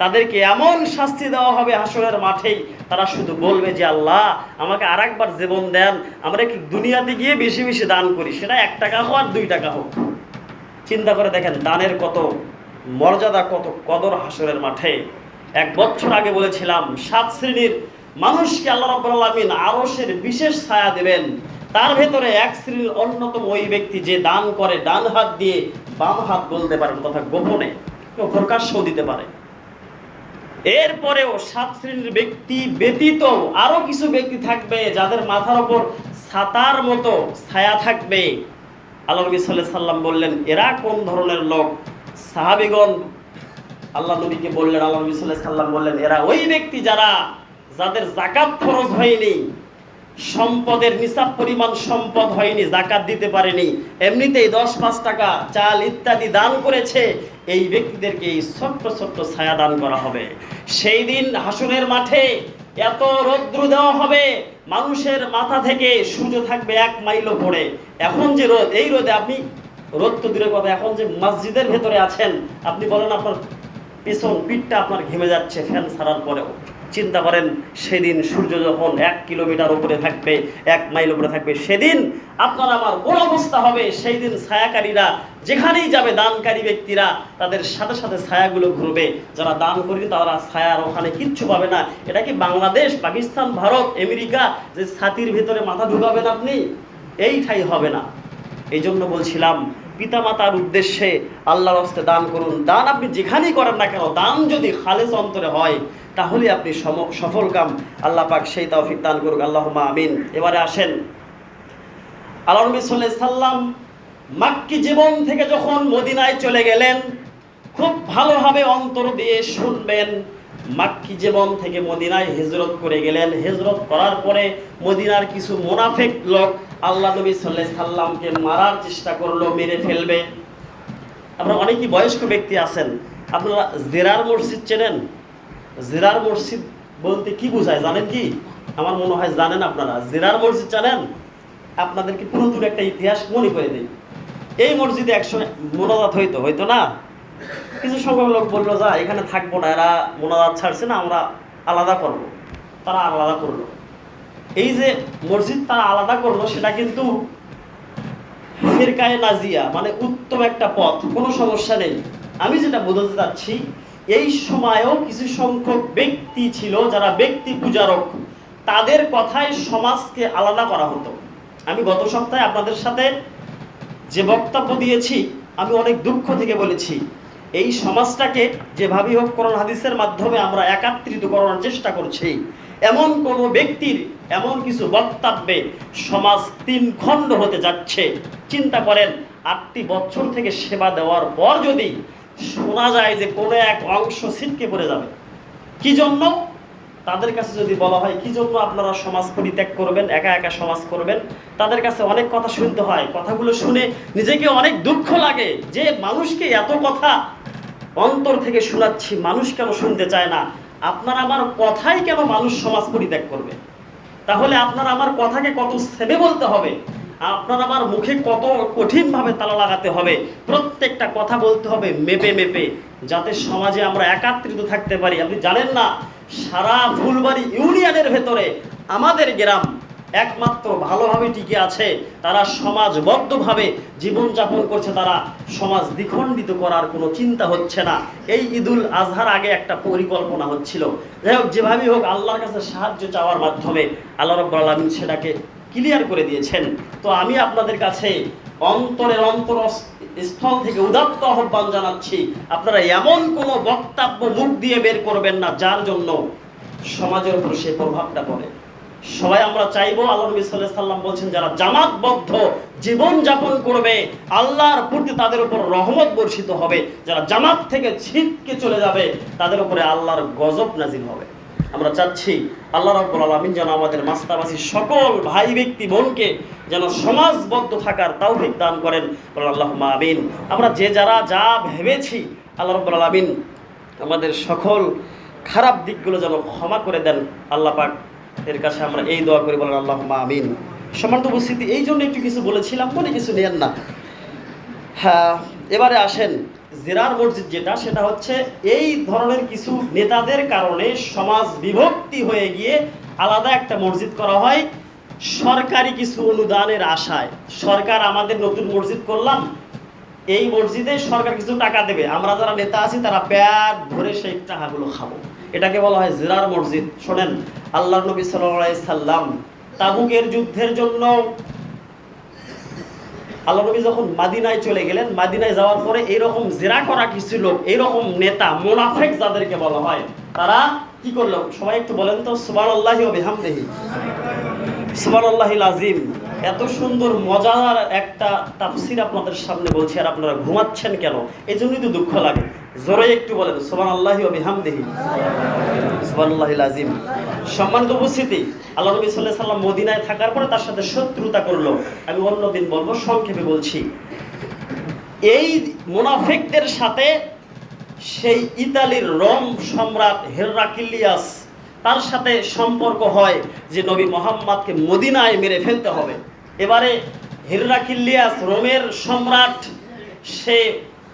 S1: তাদেরকে এমন শাস্তি দেওয়া হবে হাসরের মাঠেই, তারা শুধু বলবে যে, আল্লাহ আমাকে আর একবার জীবন দেন, আমরা কি দুনিয়াতে গিয়ে বেশি বেশি দান করি, সেটা 1 টাকা হোক আর 2 টাকা হোক। চিন্তা করে দেখেন দানের কত মর্যাদা, কত কদর হাসরের মাঠে। 1 বছর আগে বলেছিলাম, 7 শ্রেণীর মানুষকে আল্লাহ রাব্বুল আলামিন আরশের বিশেষ ছায়া দেবেন। তার ভেতরে 1 শ্রেণীর অন্যতম ওই ব্যক্তি যে দান করে ডান হাত দিয়ে, বাম হাত বলতে পারেন, তথা গোপনে, কেউ প্রকাশ্যও দিতে পারে। এরপরেও 7 শ্রেণীর ব্যক্তি ব্যতীত আরো কিছু ব্যক্তি থাকবে যাদের মাথার উপর ছাতার মতো ছায়া থাকবে। আল্লাহ নবী সাল্লাল্লাহু আলাইহি সাল্লাম বললেন, এরা কোন ধরনের লোক? সাহাবীগণ আল্লাহ নবীকে বললেন, আল্লাহ নবী সাল্লাল্লাহু আলাইহি সাল্লাম বললেন, এরা ওই ব্যক্তি যাদের যাকাত ফরজ হয়নি, সম্পদের নিসাব পরিমাণ সম্পদ হয়নি, যাকাত দিতে পারেনি, এমনিতেই 10-5 টাকা চাল ইত্যাদি দান করেছে। এই ব্যক্তিদেরকে এই ছোট্ট ছোট্ট ছায়া দান করা হবে। সেই দিন হাসরের মাঠে এত রৌদ্র দেওয়া হবে, মানুষের মাথা থেকে সূর্য থাকবে 1 মাইল উপরে। এখন যে রোদ, এই রোদে আপনি, রোদ তো দূরের কথা, এখন যে মসজিদের ভেতরে আছেন, আপনি বলেন আপনার পিঠটা আপনার ঘেমে যাচ্ছে ফ্যান ছাড়ার পরেও। চিন্তা করেন সেদিন সূর্য যখন 1 কিলোমিটার উপরে থাকবে, 1 মাইল উপরে থাকবে, সেদিন আপনার আমার কোন অবস্থা হবে? সেই দিন ছায়াকারীরা যেখানেই যাবে, দানকারী ব্যক্তিরা, তাদের সাথে সাথে ছায়াগুলো ঘুরবে। যারা দান করবে তারা ছায়ার ওখানে কিচ্ছু পাবে না। এটা কি বাংলাদেশ, পাকিস্তান, ভারত, আমেরিকা যে ছাতির ভেতরে মাথা ঢুকাবেন আপনি? এইটাই হবে না। এই জন্য বলছিলাম, পিতামাতার উদ্দেশ্যে আল্লাহর হস্তে দান করুন। দান আপনি যেখানেই করেন না কেন, দান যদি খালেস অন্তরে হয়, তাহলে আপনি সফল কাম। আল্লাহ পাক সেই তৌফিক দান করুক, আল্লাহুম্মা আমিন। এবারে আসেন, আল্লাহ নবী সাল্লাল্লাহু আলাইহি সাল্লাম মক্কি জীবন থেকে যখন মদিনায় চলে গেলেন, খুব ভালোভাবে অন্তর দিয়ে শুনবেন। মক্কি জীবন থেকে মদিনায় হিজরত করে গেলেন। হিজরত করার পরে মদিনার কিছু মুনাফিক লোক আল্লাহ নবী সাল্লাল্লাহু আলাইহি সাল্লামকে মারার চেষ্টা করলো, মেরে ফেলবে। আপনারা অনেকেই বয়স্ক ব্যক্তি আছেন, আপনারা জিরার মসজিদ চেনেন? জিরার মসজিদ বলতে কি বোঝায় জানেন কি? আমার মনে হয় জানেন আপনারা। জিরার মসজিদ জানেন? আপনাদেরকে পুরোপুরি একটা ইতিহাস মনে করে দিই। এই মসজিদে একসময় মোনাজাত হইতো না? কিছু সংখ্যক লোক বললো, যা এখানে থাকবো না, এরা মোনাজাত ছাড়ছে না, আমরা আলাদা করব। তারা আলাদা করলো। এই যে মসজিদ তারা আলাদা করলো, সেটা কিন্তু ফিরকায়ে নাজিয়া, মানে উত্তম একটা পথ, কোনো সমস্যা নেই। আমি যেটা বোঝাতে চাচ্ছি, এই সময়েও কিছু সংখ্যক ব্যক্তি ছিল যারা ব্যক্তি পূজারক, তাদের কথায় সমাজকে আলাদা করা হতো। আমি গত সপ্তাহে আপনাদের সাথে যে বক্তব্য দিয়েছি, আমি অনেক দুঃখ থেকে বলেছি, এই সমাজটাকে যেভাবেই হোক কোরআন হাদিসের মাধ্যমে আমরা একাত্রিত করার চেষ্টা করছি। এমন কোনো ব্যক্তির এমন কিছু বক্তব্যে সমাজ 3 খণ্ড হতে যাচ্ছে। চিন্তা করেন, 8টি বছর থেকে সেবা দেওয়ার পর যদি শোনা যায় যে কোনো এক অংশ ছিটকে পড়ে যাবে, কি জন্য? তাদের কাছে যদি বলা হয় কি জন্য আপনারা সমাজ পরিত্যাগ করবেন, একা একা সমাজ করবেন, তাদের কাছে অনেক কথা শুনতে হয়। কথাগুলো শুনে নিজেকে অনেক দুঃখ লাগে যে মানুষকে এত কথা অন্তর থেকে শোনাচ্ছি, মানুষ কেন শুনতে চায় না? আপনার আমার কথাই কেন মানুষ সমাজ পরিত্যাগ করবে? তাহলে আপনার আমার কথাকে কত সেবে বলতে হবে, আপনার আমার মুখে কত কঠিনভাবে তালা লাগাতে হবে, প্রত্যেকটা কথা বলতে হবে মেপে মেপে, যাতে সমাজে আমরা একাত্রিত থাকতে পারি। আপনি জানেন না, সারা ফুলবাড়ি ইউনিয়নের ভেতরে আমাদের গ্রাম একমাত্র ভালোভাবে টিকে আছে, তারা সমাজবদ্ধভাবে জীবনযাপন করছে, তারা সমাজ দ্বিখণ্ডিত করার কোনো চিন্তা হচ্ছে না। এই ঈদুল আজহার আগে একটা পরিকল্পনা হচ্ছিল। যাই হোক, যেভাবেই হোক আল্লাহর কাছে সাহায্য চাওয়ার মাধ্যমে আল্লাহ রাব্বুল আলামিন সেটাকে ক্লিয়ার করে দিয়েছেন। তো আমি আপনাদের কাছে অন্তরের অন্তরস্থল থেকে উদাত্ত আহ্বান জানাচ্ছি, আপনারা এমন কোনো বক্তব্য মুখ দিয়ে বের করবেন না যার জন্য সমাজের উপর সে প্রভাবটা পড়ে। সবাই আমরা চাইবো, আল্লাহ নবী সাল্লাল্লাহু আলাইহি সাল্লাম বলছেন, যারা জামাতবদ্ধ জীবন যাপন করবে আল্লাহর প্রতি তাদের উপর রহমত বর্ষিত হবে। যারা জামাত থেকে ছিটকে চলে যাবে তাদের উপরে আল্লাহর গজব নাজিল হবে। আমরা চাচ্ছি আল্লাহ রাব্বুল আলামিন যেন আমাদের মাস্তাবাসী সকল ভাই ব্যক্তি বোনকে যেন সমাজবদ্ধ থাকার তৌফিক দান করেন, আল্লাহুম্মা আমিন। আমরা যে যারা যা ভেবেছি, আল্লাহ রাব্বুল আলামিন আমাদের সকল খারাপ দিকগুলো যেন ক্ষমা করে দেন। আল্লাহ পাক এর কাছে আমরা এই দোয়া করি, বলেন আল্লাহুম্মা আমিন। সম্মানিত উপস্থিতি, এই জন্য একটু কিছু বলেছিলাম, মনে কিছু নেন না। হ্যাঁ, এবারে আসেন, জিরার মসজিদ যেটা, সেটা হচ্ছে এই ধরনের কিছু নেতাদের কারণে সমাজ বিভক্তি হয়ে গিয়ে আলাদা একটা মসজিদ করা হয় সরকারি কিছু অনুদানের আশায়। সরকার আমাদের নতুন মসজিদ করলাম, এই মসজিদে সরকার কিছু টাকা দেবে, আমরা যারা নেতা আছি তারা পেট ভরে সেই টাকাগুলো খাবো। এটাকে বলা হয় জিরার মসজিদ। শোনেন, আল্লাহর নবী সাল্লাল্লাহু আলাইহি সাল্লাম তাবুকের যুদ্ধের জন্য আল্লাহ নবী যখন মাদিনায় চলে গেলেন, মাদিনায় যাওয়ার পরে এইরকম জিরা করা কিছু লোক, এইরকম নেতা মুনাফিক যাদেরকে বলা হয়, তারা কি করলো? সবাই একটু বলেন তো, সুবহানাল্লাহি ওয়া বিহামদিহি, সুবহানাল্লাহিল আযীম। এত সুন্দর মজাদার একটা তাফসীর আপনাদের সামনে বলছি, আর আপনারা ঘুমাচ্ছেন কেন? এই জন্যই তো দুঃখ লাগে। জোরে একটু বলেন, সুবহানাল্লাহি ওয়া বিহামদিহি, সুবহানাল্লাহিল আযীম। সম্মানিত উপস্থিতি, আল্লাহ নবী সাল্লাল্লাহু আলাইহি সাল্লাম মদিনায় থাকার পরে তার সাথে শত্রুতা করলো। আমি অন্যদিন বলবো, সংক্ষেপে বলছি। এই মুনাফিকদের সাথে সেই ইতালির রোম সম্রাট হেরাক্লিয়াস তার সাথে সম্পর্ক হয় যে নবী মোহাম্মদকে মদিনায় মেরে ফেলতে হবে। এবারে হিররাকিলিয়াস রোমের সম্রাট, সে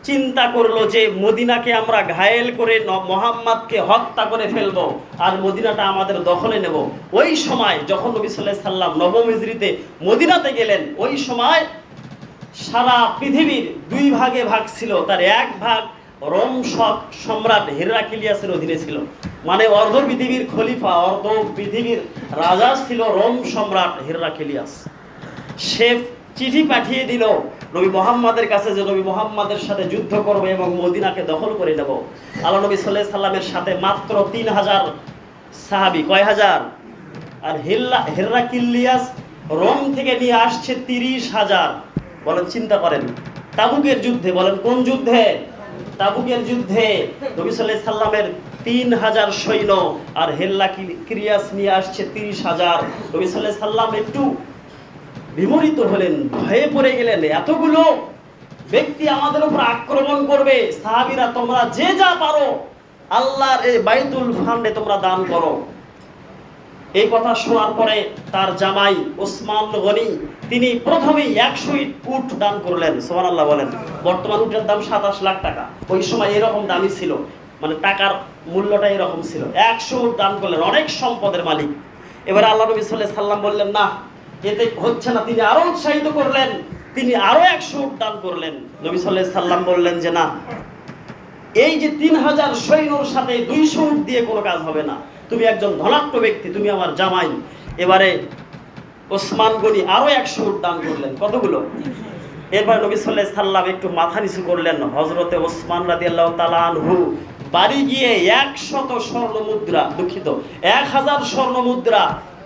S1: চিন্তা করলো যে মদিনাকে আমরা ঘায়েল করে মোহাম্মদকে হত্যা করে ফেলবো আর মদিনাটা আমাদের দখলে নেব। ওই সময় যখন নবী সাল্লাল্লাহু আলাইহি সাল্লাম নবম হিজরিতে মদিনাতে গেলেন, ওই সময় সারা পৃথিবীর দুই ভাগে ভাগ ছিল। তার এক ভাগ রোম সম্রাট হিররাকিলিয়াসের অধীনে ছিল, মানে অর্ধ পৃথিবীর খলিফা, অর্ধ পৃথিবীর রাজা ছিল রোম সম্রাট হিররাকিলিয়াস। সে চিঠি পাঠিয়ে দিল নবী মোহাম্মদের কাছে যে নবী মোহাম্মদের সাথে যুদ্ধ করবে এবং মদিনাকে দখল করে নেব। আল্লাহ নবী সাল্লাল্লাহু আলাইহি সাল্লামের সাথে মাত্র 3000 সাহাবী, কয় হাজার? আর হিররাকিলিয়াস রোম থেকে নিয়ে আসছে 30,000। বলেন, চিন্তা করেন, তাবুকের যুদ্ধে, বলেন কোন যুদ্ধে? তাবুকের যুদ্ধে নবী সাল্লাল্লাহু আলাইহি সাল্লামের 3000 সৈন্য আর হিররাকিলিয়াস নিয়ে আসছে 30,000। নবী সাল্লাল্লাহু আলাইহি সাল্লাম একটু বিমোহিত হলেন, ভয়ে পড়ে গেলেন, এতগুলো ব্যক্তি আমাদের উপর আক্রমণ করবে। সাহাবীরা, তোমরা যে যা পারো আল্লাহর এই বাইতুল ফান্ডে তোমরা দান করো। এই কথা শোনার পরে তার জামাই ওসমান গনি, তিনি প্রথমেই 100 উট দান করলেন। সুবহানাল্লাহ বলেন। বর্তমান উটের দাম 27 লাখ টাকা, ওই সময় এরকম দামই ছিল, মানে টাকার মূল্যটা এরকম ছিল। 100 উট দান করলেন, অনেক সম্পদের মালিক। এবার আল্লাহ নবী সাল্লাল্লাহু আলাইহি সাল্লাম বললেন, না এতে হচ্ছে না। তিনি আরো উৎসাহিত করলেন, তিনি আরো 100 উট দান করলেন। নবী সাল্লাল্লাহু আলাইহি সাল্লাম বললেন যে না, এই যে 3000 সৈন্যর সাথে 200 উট দিয়ে কোনো কাজ হবে না, তুমি একজন ধনাঢ্য ব্যক্তি, তুমি আমার জামাই। এবারে ওসমান গনি আরো 100 উট দান করলেন। কতগুলো? এরপর নবী সাল্লাল্লাহু আলাইহি সাল্লাম একটু মাথা নিচু করলেন। হযরতে ওসমান রাদিয়াল্লাহু তাআলা আনহু বাড়ি গিয়ে 100 স্বর্ণ মুদ্রা, দুঃখিত 1000 স্বর্ণ মুদ্রা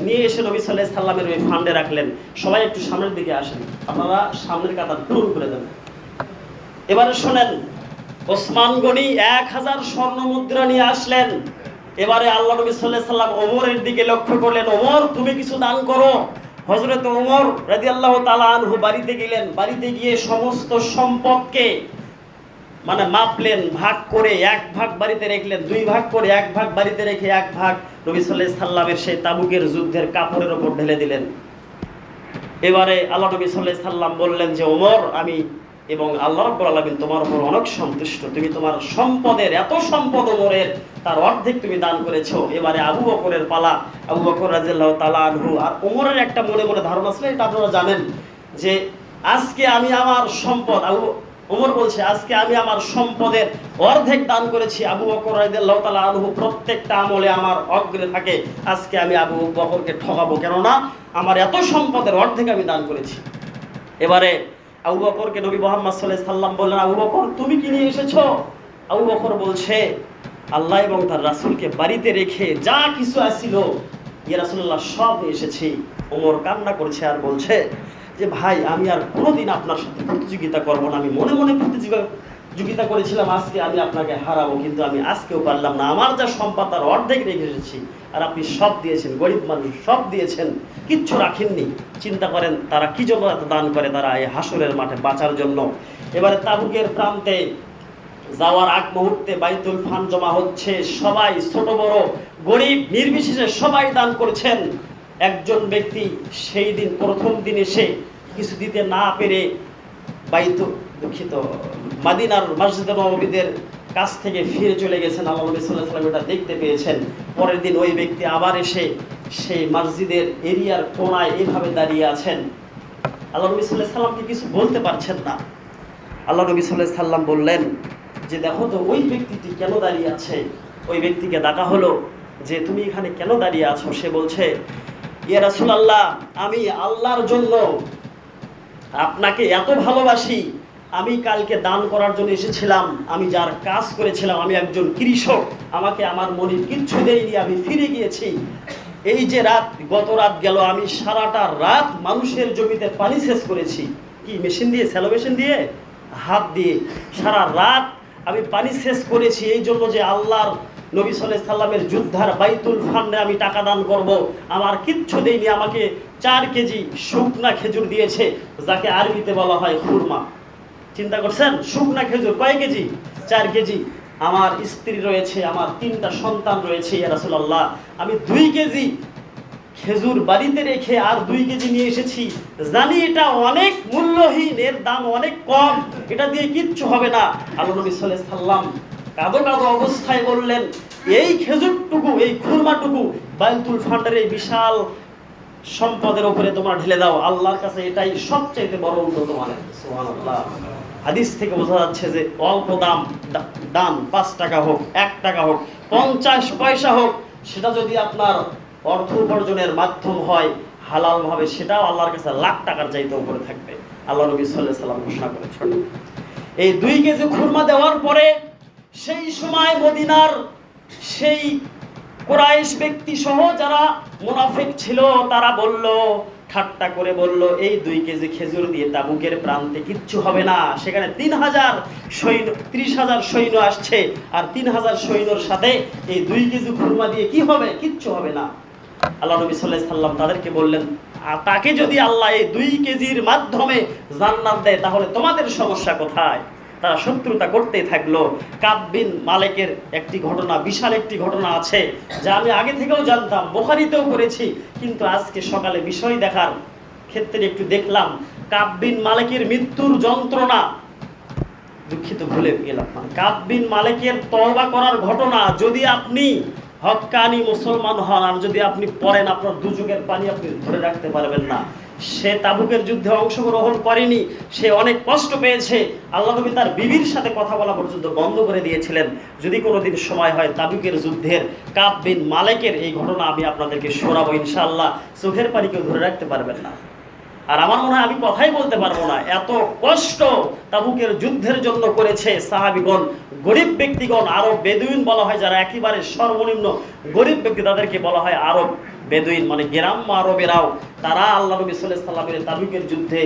S1: নিয়ে এসে নবী সাল্লাল্লাহু আলাইহি সাল্লামের ওই ফান্ডে রাখলেন। সবাই একটু সামনের দিকে আসেন, আপনারা সামনের কাতার পূরণ করে দেন। এবারে শোনেন, ওসমান গনি 1000 স্বর্ণ মুদ্রা নিয়ে আসলেন। এবারে আল্লাহ নবী সাল্লাল্লাহু আলাইহি সাল্লাম ওমরের দিকে লক্ষ্য করলেন, ওমর তুমি কিছু দান করো। হযরত ওমর রাদিয়াল্লাহু তাআলা আনহু বাড়িতে গেলেন। বাড়িতে গিয়ে সমস্ত সম্পদকে মানে মাপলেন, ভাগ করে 1 ভাগ বাড়িতে রাখলেন, 2 ভাগ করে 1 ভাগ বাড়িতে রেখে 1 ভাগ নবী সাল্লাল্লাহু আলাইহি সাল্লামের সেই তাবুকের যুদ্ধের কাপড়ের উপর ঢেলে দিলেন। এবারে আল্লাহ নবী সাল্লাল্লাহু আলাইহি সাল্লাম বললেন যে ওমর, আমি এবং আল্লাহ রাব্বুল আলামিন তোমার উপর অনেক সন্তুষ্ট, তুমি তোমার সম্পদের, এত সম্পদ ওমরের, তার অর্ধেক তুমি দান করেছো। এবারে আবু বকরের পালা। আবু বকর রাদিয়াল্লাহু তাআলা আনহু আর ওমরের একটা মনে মনে ধারণা ছিল, এটা আপনারা জানেন, যে আজকে আমি আমার সম্পদ, ওমর বলছে আজকে আমি আমার সম্পদের অর্ধেক দান করেছি। আবু বকর রাদিয়াল্লাহু তাআলা আনহু প্রত্যেকটা আমলে আমার অগ্রে থাকে, আজকে আমি আবু বকরকে ঠকাবো, কেননা আমার এত সম্পদের অর্ধেক আমি দান করেছি। এবারে আবু বকরকে নবী মুহাম্মদ সাল্লাল্লাহু আলাইহি সাল্লাম বললেন, আবু বকর তুমি কি নিয়ে এসেছো? আবু বকর বলছে, আল্লাহ এবং তার রাসূলকে বাড়িতে রেখে যা কিছু আছিল ইয়া রাসূলুল্লাহ সব নিয়ে এসেছি। ওমর কান্না করছে আর বলছে যে ভাই, আমি আর কোনোদিন আপনার সাথে প্রতিযোগিতা করব না। আমি মনে মনে প্রতিযোগিতা করেছিলাম আজকে আমি আপনাকে হারাবো, কিন্তু আমি আজকেও পারলাম না। আমার যা সম্পদ তার অর্ধেক রেখে এসেছি, আর আপনি সব দিয়েছেন, গরিব মানুষ সব দিয়েছেন, কিচ্ছু রাখেননি। চিন্তা করেন তারা কি জন্য এত দান করে, তারা এই হাসরের মাঠে বাঁচার জন্য। এবারে তাবুকের প্রান্তে যাওয়ার আগ মুহূর্তে বাইতুল ফান জমা হচ্ছে, সবাই ছোট বড় গরিব নির্বিশেষে সবাই দান করছেন। একজন ব্যক্তি সেই দিন প্রথম দিন এসে কিছু দিতে না পেরে মদিনার মসজিদে নববীদের কাছ থেকে ফিরে চলে গেছেন। আল্লাহ নবী সাল্লাল্লাহু আলাইহি ওয়াসাল্লাম এটা দেখতে পেয়েছেন। পরের দিন ওই ব্যক্তি আবার এসে সেই মসজিদের এরিয়ার কোণায় এইভাবে দাঁড়িয়ে আছেন। আল্লাহ নবী সাল্লাল্লাহু আলাইহি ওয়াসাল্লামকে কিছু বলতে পারছেন না। আল্লাহ নবী সাল্লাল্লাহু আলাইহি ওয়াসাল্লাম বললেন যে দেখো তো ওই ব্যক্তিটি কেন দাঁড়িয়ে আছে। ওই ব্যক্তিকে ডাকা হলো যে তুমি এখানে কেন দাঁড়িয়ে আছো? সে বলছে, ইয়া রাসূলুল্লাহ, আমি আল্লাহর জন্য আপনাকে এত ভালোবাসি, আমি কালকে দান করার জন্য এসেছিলাম। আমি যার কাজ করেছিলাম, আমি একজন কৃষক, আমাকে আমার মনিব কিচ্ছু দেয়নি, আমি ফিরে গিয়েছি। এই যে গত রাত গেল, আমি সারাটা রাত মানুষের জমিতে পানি সেচ করেছি। কি মেশিন দিয়ে? স্যালো মেশিন দিয়ে? হাত দিয়ে সারা রাত আমি পানি সেচ করেছি, এই জন্য যে আল্লাহর নবী সাল্লাল্লাহু আলাইহি সাল্লামের যুদ্ধার বাইতুল ফান্ডে আমি টাকা দান করব। আমার কিচ্ছু দেয়নি, আমাকে 4 কেজি শুকনা খেজুর দিয়েছে, যাকে আরবিতে বলা হয় খুরমা। চিন্তা করছেন, শুকনা খেজুর কয় কেজি? 4 কেজি। আমার স্ত্রী রয়েছে, আমার 3টা সন্তান রয়েছে, ইয়া রাসূলুল্লাহ আমি 2 কেজি খেজুর বাড়িতে রেখে আর 2 কেজি নিয়ে এসেছি, জানি এটা অনেক মূল্যহীন, এর দাম অনেক কম, এটা দিয়ে কিচ্ছু হবে না। আল্লাহ নবী সাল্লাল্লাহু আলাইহি সাল্লাম কাঁদো কাঁদো অবস্থায় বললেন, এই খেজুরটুকু, এই খুরমাটুকু বাইতুল ফান্ডের এই বিশাল সম্পদের উপরে তোমরা ঢেলে দাও, আল্লাহর কাছে এটাই সবচাইতে বড় উন্নত মানের। সুবহানাল্লাহ। হাদিস থেকে বোঝা যাচ্ছে যে অল্প দান 5 টাকা হোক, 1 টাকা হোক, 50 পয়সা হোক, সেটা যদি আপনার অর্থ উপার্জনের মাধ্যম হয় হালালভাবে, সেটাও আল্লাহর কাছে লাখ টাকার চাইতে উপরে থাকবে। আল্লাহ নবী সাল্লাল্লাহু আলাইহি সাল্লাম ঘোষণা করেছেন। এই 2 কেজি খুরমা দেওয়ার পরে সেই সময় মদিনার সেই কুরাইশ ব্যক্তি সহ যারা মুনাফিক ছিল তারা বলল, ঠাট্টা করে বলল, এই 2 কেজি খেজুর দিয়ে তাবুকের প্রান্তে কিচ্ছু হবে না, সেখানে 3000 সৈন্য, 30,000 সৈন্য আসছে, আর 3000 সৈন্যর সাথে এই 2 কেজি খুরমা দিয়ে কি হবে, কিচ্ছু হবে না। আল্লাহ নবী সাল্লাল্লাহু আলাইহি সাল্লাম তাদেরকে বললেন, তাকে যদি আল্লাহ এই 2 কেজির মাধ্যমে জান্নাত দেয় তাহলে তোমাদের সমস্যা কোথায়? তারা শত্রুতা করতেই থাকলো। কাব বিন মালিকের একটি ঘটনা, বিশাল একটি ঘটনা আছে যা আমি আগে থেকেও জানতাম, বুখারীতেও পড়েছি, কিন্তু আজকে সকালে বিষয় দেখার ক্ষেত্রে একটু দেখলাম। কাব বিন মালিকের মৃত্যুর যন্ত্রণা, দুঃখিত ভুলে গেলাম, কাব বিন মালিকের তওবা করার ঘটনা, যদি আপনি হক্কানি মুসলমান হন আর যদি আপনি পড়েন, আপনার 2 চোখের পানি আপনি ধরে রাখতে পারবেন না। সে তাবুকের যুদ্ধে অংশগ্রহণ করেনি, সে অনেক কষ্ট পেয়েছে, আল্লাহ নবী তার বিবির সাথে কথা বলা পর্যন্ত বন্ধ করে দিয়েছিলেন। যদি কোনোদিন সময় হয় তাবুকের যুদ্ধের কাব বিন মালিকের এই ঘটনা আমি আপনাদেরকে শোনাবো ইনশাআল্লাহ, চোখের পানি কেউ ধরে রাখতে পারবেন না। আর আমার মনে হয় আমি কথাই বলতে পারবো না, এত কষ্ট তাবুকের যুদ্ধের জন্য করেছে সাহাবীগণ, গরিব ব্যক্তিগণ, আরব বেদুইন বলা হয় যারা একেবারে সর্বনিম্ন গরিব ব্যক্তি, তাদেরকে বলা হয় আরব বেদুইন, মানে গ্রাম্য আরবেরাও, তারা আল্লাহ নবী সাল্লাল্লাহু আলাইহি সাল্লামের তাবুকের যুদ্ধে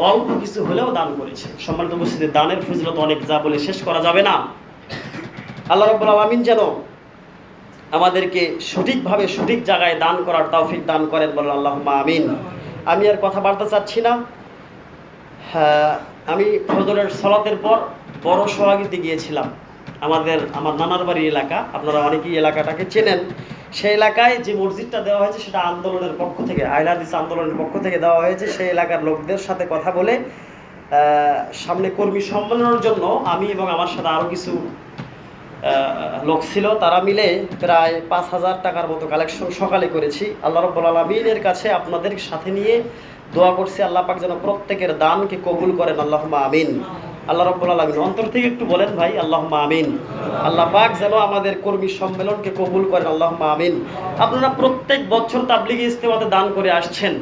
S1: অল্প কিছু হলেও দান করেছে। সম্মানিত উপস্থিতি, দানের ফজিলত অনেক, যা বলে শেষ করা যাবে না। আল্লাহ রাব্বুল আলামিন যেন আমাদেরকে সঠিকভাবে সঠিক জায়গায় দান করার তৌফিক দান করেন, বলেন আল্লাহুম্মা আমিন। আমি আর কথা বাড়তে চাচ্ছি না। আমি ফজরের সালাতের পর বড় সোহাগীতে গিয়েছিলাম। আমার নানার বাড়ির এলাকা, আপনারা অনেকেই এলাকাটাকে চেনেন। সেই এলাকায় যে মসজিদটা দেওয়া হয়েছে সেটা আন্দোলনের পক্ষ থেকে, আহলে হাদিস আন্দোলনের পক্ষ থেকে দেওয়া হয়েছে। সেই এলাকার লোকদের সাথে কথা বলে সামনে কর্মী সম্মেলনের জন্য আমি এবং আমার সাথে আরও কিছু লোক ছিল, তারা মিলে প্রায় 5,000 টাকার মতো কালেকশন সকালে করেছি। আল্লাহ রাব্বুল আলামিনের কাছে আপনাদের সাথে নিয়ে দোয়া করছি, আল্লাহ পাক যেন প্রত্যেকের দানকে কবুল করেন, আল্লাহুম্মা আমিন। আল্লাহ রাব্বুল আলামিন, অন্তর থেকে একটু বলেন ভাই, আল্লাহুম্মা আমিন। আল্লাহ পাক যেন আমাদের কর্মী সম্মেলনকে কবুল করেন, আল্লাহুম্মা আমিন। আপনারা প্রত্যেক বছর তাবলীগে ইজতেমাতে দান করে আসছেন,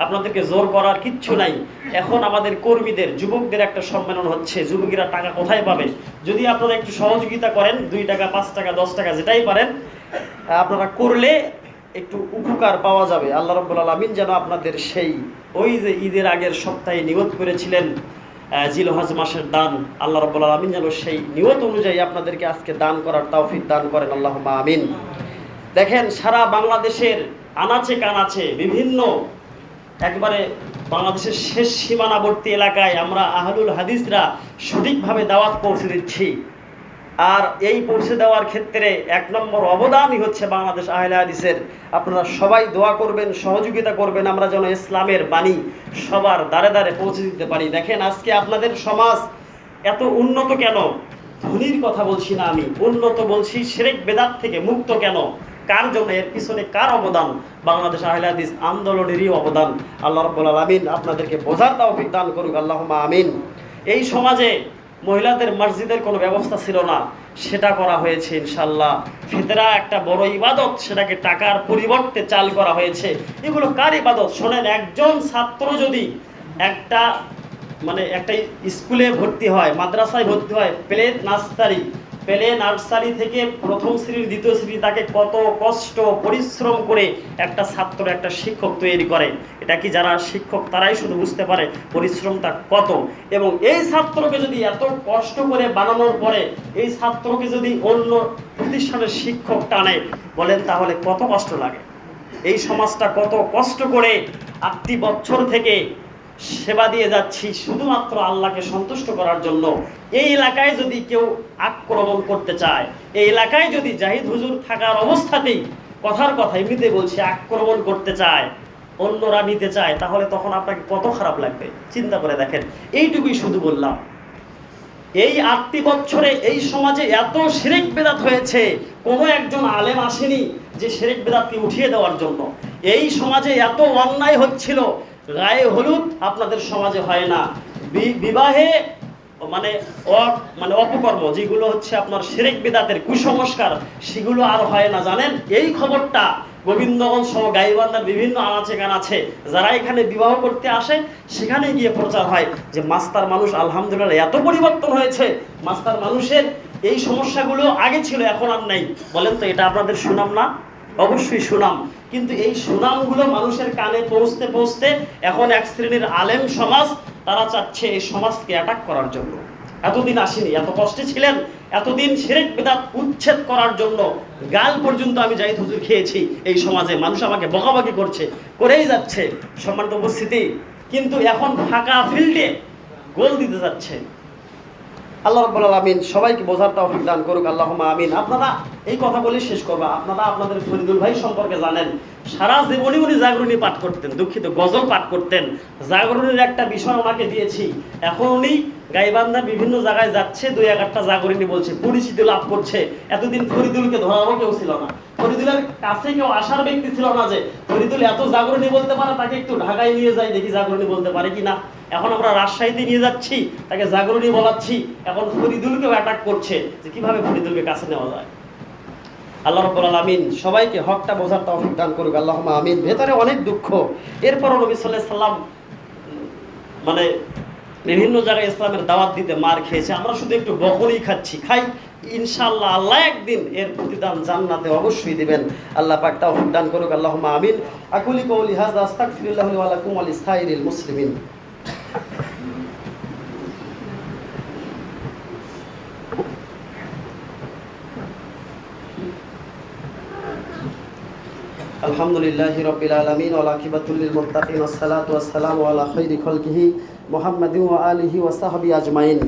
S1: আপনাদেরকে জোর করার কিচ্ছু নাই। এখন আমাদের কর্মীদের, যুবকদের একটা সম্মেলন হচ্ছে, যুবকেরা টাকা কোথায় পাবে? যদি আপনারা একটু সহযোগিতা করেন, 2 টাকা, 5 টাকা, 10 টাকা, যেটাই পারেন আপনারা করলে একটু উপকার পাওয়া যাবে। আল্লাহ রাব্বুল আলামিন যেন আপনাদের সেই ওই যে ঈদের আগের সপ্তাহে নিয়ত করেছিলেন জিলহজ মাসের দান, আল্লাহ রাব্বুল আলামিন যেন সেই নিয়ত অনুযায়ী আপনাদেরকে আজকে দান করার তৌফিক দান করেন, আল্লাহুম্মা আমিন। দেখেন, সারা বাংলাদেশের আনাচে কানাচে বিভিন্ন একবারে বাংলাদেশের শেষ সীমানাবর্তী এলাকায় আমরা আহলুল হাদিসরা সঠিকভাবে দাওয়াত পৌঁছে দিচ্ছি। আর এই পৌঁছে দেওয়ার ক্ষেত্রে 1 নম্বর অবদানই হচ্ছে বাংলাদেশ আহলে হাদিসের। আপনারা সবাই দোয়া করবেন, সহযোগিতা করবেন, আমরা যেন ইসলামের বাণী সবার দ্বারে দ্বারে পৌঁছে দিতে পারি। দেখেন, আজকে আপনাদের সমাজ এত উন্নত কেন? ধনীর কথা বলছি না আমি, উন্নত বলছি শিরক বেদাত থেকে মুক্ত কেন? কার জন্য? এর পিছনে কার অবদান? বাংলাদেশ আহলে হাদিস আন্দোলনেরই অবদান। আল্লাহ রাব্বুল আলামিন আপনাদেরকে বোঝার তৌফিক দান করুক, আল্লাহুম্মা আমিন। এই সমাজে মহিলাদের মসজিদের কোনো ব্যবস্থা ছিল না, সেটা করা হয়েছে ইনশাআল্লাহ। ফিতরা একটা বড় ইবাদত, সেটাকে টাকার পরিবর্তে চাল করা হয়েছে। এগুলো কার ইবাদত? শোনেন, একজন ছাত্র যদি একটা স্কুলে ভর্তি হয়, মাদ্রাসায় ভর্তি হয়, প্লে নার্সারি থেকে প্রথম শ্রেণীর দ্বিতীয় শ্রেণী, তাকে কত কষ্ট পরিশ্রম করে একটা ছাত্র একটা শিক্ষক তৈরি করে। এটা কি যারা শিক্ষক তারাই শুধু বুঝতে পারে পরিশ্রমটা কত। এবং এই ছাত্রকে যদি এত কষ্ট করে বানানোর পরে এই ছাত্রকে যদি অন্য প্রতিষ্ঠানের শিক্ষক টানে, বলেন তাহলে কত কষ্ট লাগে। এই সমাজটা কত কষ্ট করে 8টি বছর থেকে সেবা দিয়ে যাচ্ছি শুধুমাত্র আল্লাহকে সন্তুষ্ট করার জন্য। এই এলাকায় যদি কেউ আক্রমণ করতে চায়, এই এলাকায় যদি জাহিদ হুজুর থাকার অবস্থাতেই, কথার কথা এমনিতে বলছে, আক্রমণ করতে চায়, অন্যরা নিতে চায়, তাহলে তখন আপনাকে কত খারাপ লাগবে চিন্তা করে দেখেন। এইটুকুই শুধু বললাম। এই 8টি বছরে এই সমাজে এত শিরক বেদাত হয়েছে, কোনো একজন আলেম আসেনি যে শিরক বেদাতকে উঠিয়ে দেওয়ার জন্য। এই সমাজে এত অন্যায় হচ্ছিল, গায়ে হলুদ আপনাদের সমাজে হয় না, বিবাহে মানে অপকর্ম যেগুলো হচ্ছে আপনার শিরক বেদাতের কুসংস্কার, সেগুলো আর হয় না। জানেন, এই খবরটা গোবিন্দগঞ্জ সহ গাইবান্ধার বিভিন্ন আনাচে কানাচে যারা এখানে বিবাহ করতে আসে, সেখানে গিয়ে প্রচার হয় যে মাস্টার মানুষ আলহামদুলিল্লাহ এত পরিবর্তন হয়েছে, মাস্টার মানুষের এই সমস্যাগুলো আগে ছিল এখন আর নেই। বলেন তো, এটা আপনাদের সুনাম না? অবশ্যই সুনাম। কিন্তু এই সুনামগুলো মানুষের কানে পৌঁছতে পৌঁছতে এখন এক শ্রেণীর আলেম সমাজ, তারা চাচ্ছে এই সমাজকে অ্যাটাক করার জন্য। এতদিন আসেনি, এত কষ্টে ছিলেন, এতদিন শিরক বিদআত উচ্ছেদ করার জন্য গাল পর্যন্ত আমি জাহিদ হুজুর খেয়েছি এই সমাজে। মানুষ আমাকে বকাবকি করছে, করেই যাচ্ছে, সম্মানিত উপস্থিতি। কিন্তু এখন ফাঁকা ফিল্ডে গোল দিতে যাচ্ছে। আল্লাহ রাব্বুল আলামিন সবাইকে বোঝার তৌফিক দান করুক, আল্লাহুম্মা আমিন। আপনারা এই কথা বলে শেষ করবা, আপনারা আপনাদের ফরিদুল ভাই সম্পর্কে জানেন, সারা জীবনে উনি জাগরণী পাঠ করতেন, দুঃখিত গজল পাঠ করতেন। জাগরণীর একটা বিষয় ওনাকে দিয়েছি, এখন উনি গাইবান্ধার বিভিন্ন জায়গায় যাচ্ছে, 2-1টা জাগরণী বলছে, পরিচিতি লাভ করছে। এতদিন ফরিদুলকে ধরারও কেউ ছিল না, ফরিদুলের কাছে কেউ আসার ব্যক্তি ছিল না যে ফরিদুল এত জাগরণী বলতে পারে, তাকে একটু ঢাকায় নিয়ে যাই দেখি জাগরণী বলতে পারে কিনা। এখন আমরা রাজশাহীতে নিয়ে যাচ্ছি, তাকে জাগরণী বলাচ্ছি, এখন ফরিদুলকেও অ্যাটাক করছে যে কিভাবে ফরিদুলকে কাছে নেওয়া যায়। আল্লাহ রাব্বুল আলামিন সবাইকে হকটা বোঝার তৌফিক দান করুক, আল্লাহুম্মা আমিন। ভেতরে অনেক দুঃখ, এরপরও নবী সাল্লাল্লাহু আলাইহি সাল্লাম মানে বিভিন্ন জায়গায় ইসলামের দাওয়াত দিতে মার খেয়েছে, আমরা শুধু একটু বকরই খাই। ইনশাআল্লাহ আল্লাহ একদিন এর প্রতিদান জান্নাতে অবশ্যই দিবেন। আল্লাহ পাক তৌফিক দান করুক, আল্লাহুম্মা আমিন। আকুলি কওলি হাযা আস্তাগফিরুল্লাহ লি ওয়া লাকুম ওয়া লিসাইরিল মুসলিমিন। আলহামদুলিল্লাহি রাব্বিল আলামিন ওয়াল আকিবাতুল লিল মুত্তাকিন ওয়াসসালাতু ওয়াসসালামু আলা খায়রি খালকিহি মুহাম্মাদিন ওয়া আলিহি ওয়া সাহবিহি আজমাইন।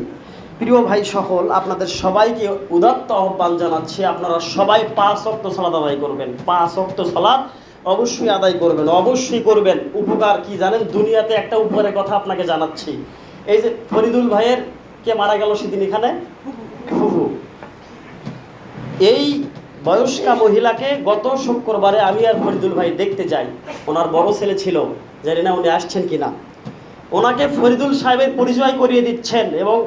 S1: প্রিয় ভাই সকল, আপনাদের সবাইকে উদাত্ত আহ্বান জানাচ্ছি, আপনারা সবাই 5 ওয়াক্ত সালাত আদায় করবেন। 5 ওয়াক্ত সালাত অবশ্যই আদায় করবেন, অবশ্যই করবেন। উপকার কি জানেন? দুনিয়াতে একটা উপকারের কথা আপনাকে জানাচ্ছি। এই যে ফরিদুল ভাইয়ের কে মারা গেল সেদিন এখানে, ফুফু, এই বয়স্কা মহিলাকে গত শুক্রবারে আমি আর ফরিদুল ভাই দেখতে যাই। ওনার বড় ছেলে ছিল, জানি না উনি আসছেন কিনা। ওনাকে ফরিদুল সাহেবের পরিচয় করিয়ে দিচ্ছেন এবং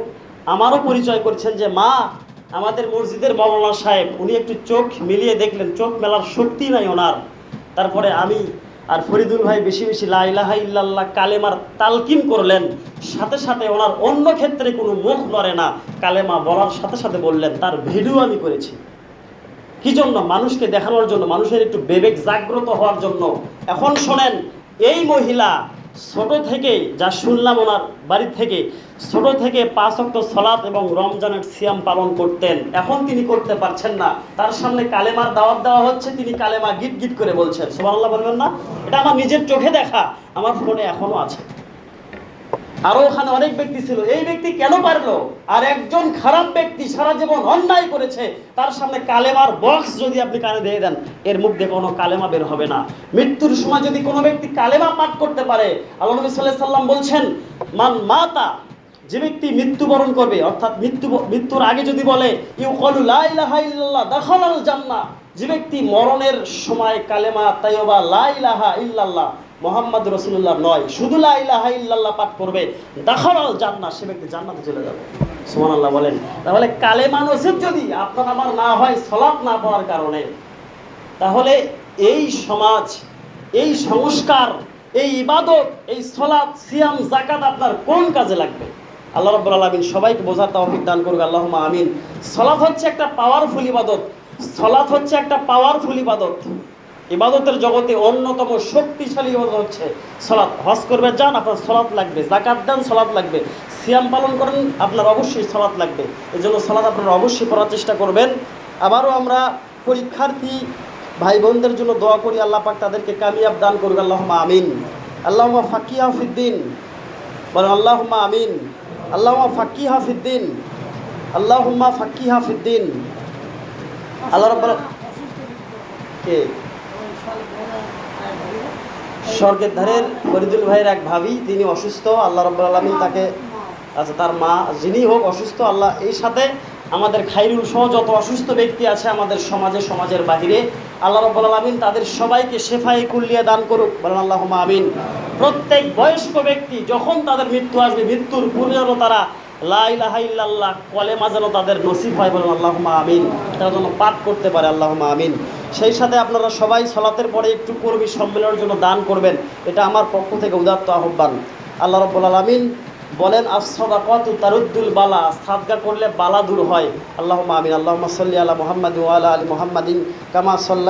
S1: আমারও পরিচয় করছেন যে মা, আমাদের মসজিদের মৌলানা সাহেব। উনি একটু চোখ মিলিয়ে দেখলেন, চোখ মেলার শক্তি নাই ওনার। তারপরে আমি আর ফরিদুল ভাই বেশি বেশি লা ইলাহা ইল্লাল্লাহ কালেমার তালকিন করলেন। সাথে সাথে ওনার অন্য ক্ষেত্রে কোনো মুখ নড়ে না, কালেমা বলার সাথে সাথে বললেন। তার ভিডিও আমি করেছি। কি জন্য? মানুষকে দেখানোর জন্য, মানুষের একটু বিবেক জাগ্রত হওয়ার জন্য। এখন শোনেন, এই মহিলা ছোট থেকে যা শুনলাম ওনার বাড়ি থেকে, ছোট থেকে 5 ওয়াক্ত সালাত এবং রমজানের সিয়াম পালন করতেন। এখন তিনি করতে পারছেন না, তার সামনে কালেমার দাওয়াত দেওয়া হচ্ছে, তিনি কালেমা গিট গিট করে বলছেন। সুবহানাল্লাহ বলবেন না? এটা আমার নিজের চোখে দেখা, আমার ফোনে এখনো আছে। আরো ওখানে অনেক ব্যক্তি ছিল। এই ব্যক্তি কেন পারলো? আর একজন খারাপ ব্যক্তি সারা জীবন অন্যায় করেছে, তার সামনে কালেমার বক্স যদি আপনি কানে দিয়ে দেন, এর মুখ দিয়ে কোনো কালেমা বের হবে না। মৃত্যুর সময় যদি কোনো ব্যক্তি কালেমা পাঠ করতে পারে, আল্লাহ নবী সাল্লাল্লাহু আলাইহি সাল্লাম বলছেন, মান মাতা, যে ব্যক্তি মৃত্যুবরণ করবে, অর্থাৎ মৃত্যুর আগে যদি বলে ইউকালু লা ইলাহা ইল্লাল্লাহ দাখালাল জান্নাহ, যে ব্যক্তি মরণের সময় কালেমা তাইয়্যিবা লা ইলাহা ইল্লাল্লাহ মুহাম্মদ রাসূলুল্লাহ নয়, শুধু লা ইলাহা ইল্লাল্লাহ পাঠ করবে, দাখালাল জান্নাহ, সে ব্যক্তি জান্নাতে চলে যাবে। সুবহানাল্লাহ বলেন। তাহলে কালেমা নসিব যদি আপনার আমার না হয় সালাত না পড়ার কারণে, তাহলে এই সমাজ, এই সংস্কার, এই ইবাদত, এই সালাত, সিয়াম, যাকাত আপনার কোন কাজে লাগবে? আল্লাহ রাব্বুল আলামিন সবাইকে বোঝার তৌফিক দান করুক, আল্লাহুম্মা আমিন। সালাত হচ্ছে একটা পাওয়ারফুল ইবাদত, সালাত হচ্ছে একটা পাওয়ারফুল ইবাদত। ইবাদতের জগতে অন্যতম শক্তিশালী ইবাদত হচ্ছে সালাত। হজ করবে যান, আপনার সালাত লাগবে। যাকাত দেন, সালাত লাগবে। সিয়াম পালন করেন, আপনার অবশ্যই সালাত লাগবে। এই জন্য সালাত আপনারা অবশ্যই পড়ার চেষ্টা করবেন। আবারও আমরা পরীক্ষার্থী ভাই বোনদের জন্য দোয়া করি, আল্লাহ পাক তাদেরকে কামিয়াব দান করুক, আল্লাহুম্মা আমিন। আল্লাহুম্মা ফাকিহা ফিদ্দিন বলেন আল্লাহুম্মা আমিন। আল্লাহুম্মা ফাক্কিহা ফিদ্দিন, আল্লাহুম্মা ফাক্কিহা ফিদ্দিন। আল্লাহ রাব্বুল কে স্বর্গের ধারের ফরিদুল ভাইয়ের এক ভাবি, তিনি অসুস্থ। আল্লাহ রাব্বুল আলামিন তাকে, আচ্ছা তার মা যিনি হোক অসুস্থ, আল্লাহ এই সাথে আমাদের খাইরুল সহ যত অসুস্থ ব্যক্তি আছে আমাদের সমাজে, সমাজের বাহিরে, আল্লাহ রাব্বুল আলামিন তাদের সবাইকে শেফায়ে কুল্লিয়া দান করুক। বলেন আল্লাহুম্মা আমিন। প্রত্যেক বয়স্ক ব্যক্তি যখন তাদের মৃত্যু আসবে, মৃত্যুর পূর্বে যেন তারা লা ইলাহা ইল্লাল্লাহ কলেমা যেন তাদের নসিব হয়। বলেন আল্লাহুম্মা আমিন। তারা যেন পাঠ করতে পারে। আল্লাহুম্মা আমিন। সেই সাথে আপনারা সবাই সালাতের পরে একটু কর্মী সম্মেলনের জন্য দান করবেন, এটা আমার পক্ষ থেকে উদাত্ত আহ্বান। আল্লাহ রাব্বুল আলামিন বলেন আস-সাদাকাতু তারুদ্দুল বালা, সাদকা করলে বালা দূর হয়। আল্লাহুম্মা আমিন। আল্লাহুম্মা সাল্লি আলা মুহাম্মাদ ওয়া আলা আলি মুহাম্মাদিন কামা সাল্লাই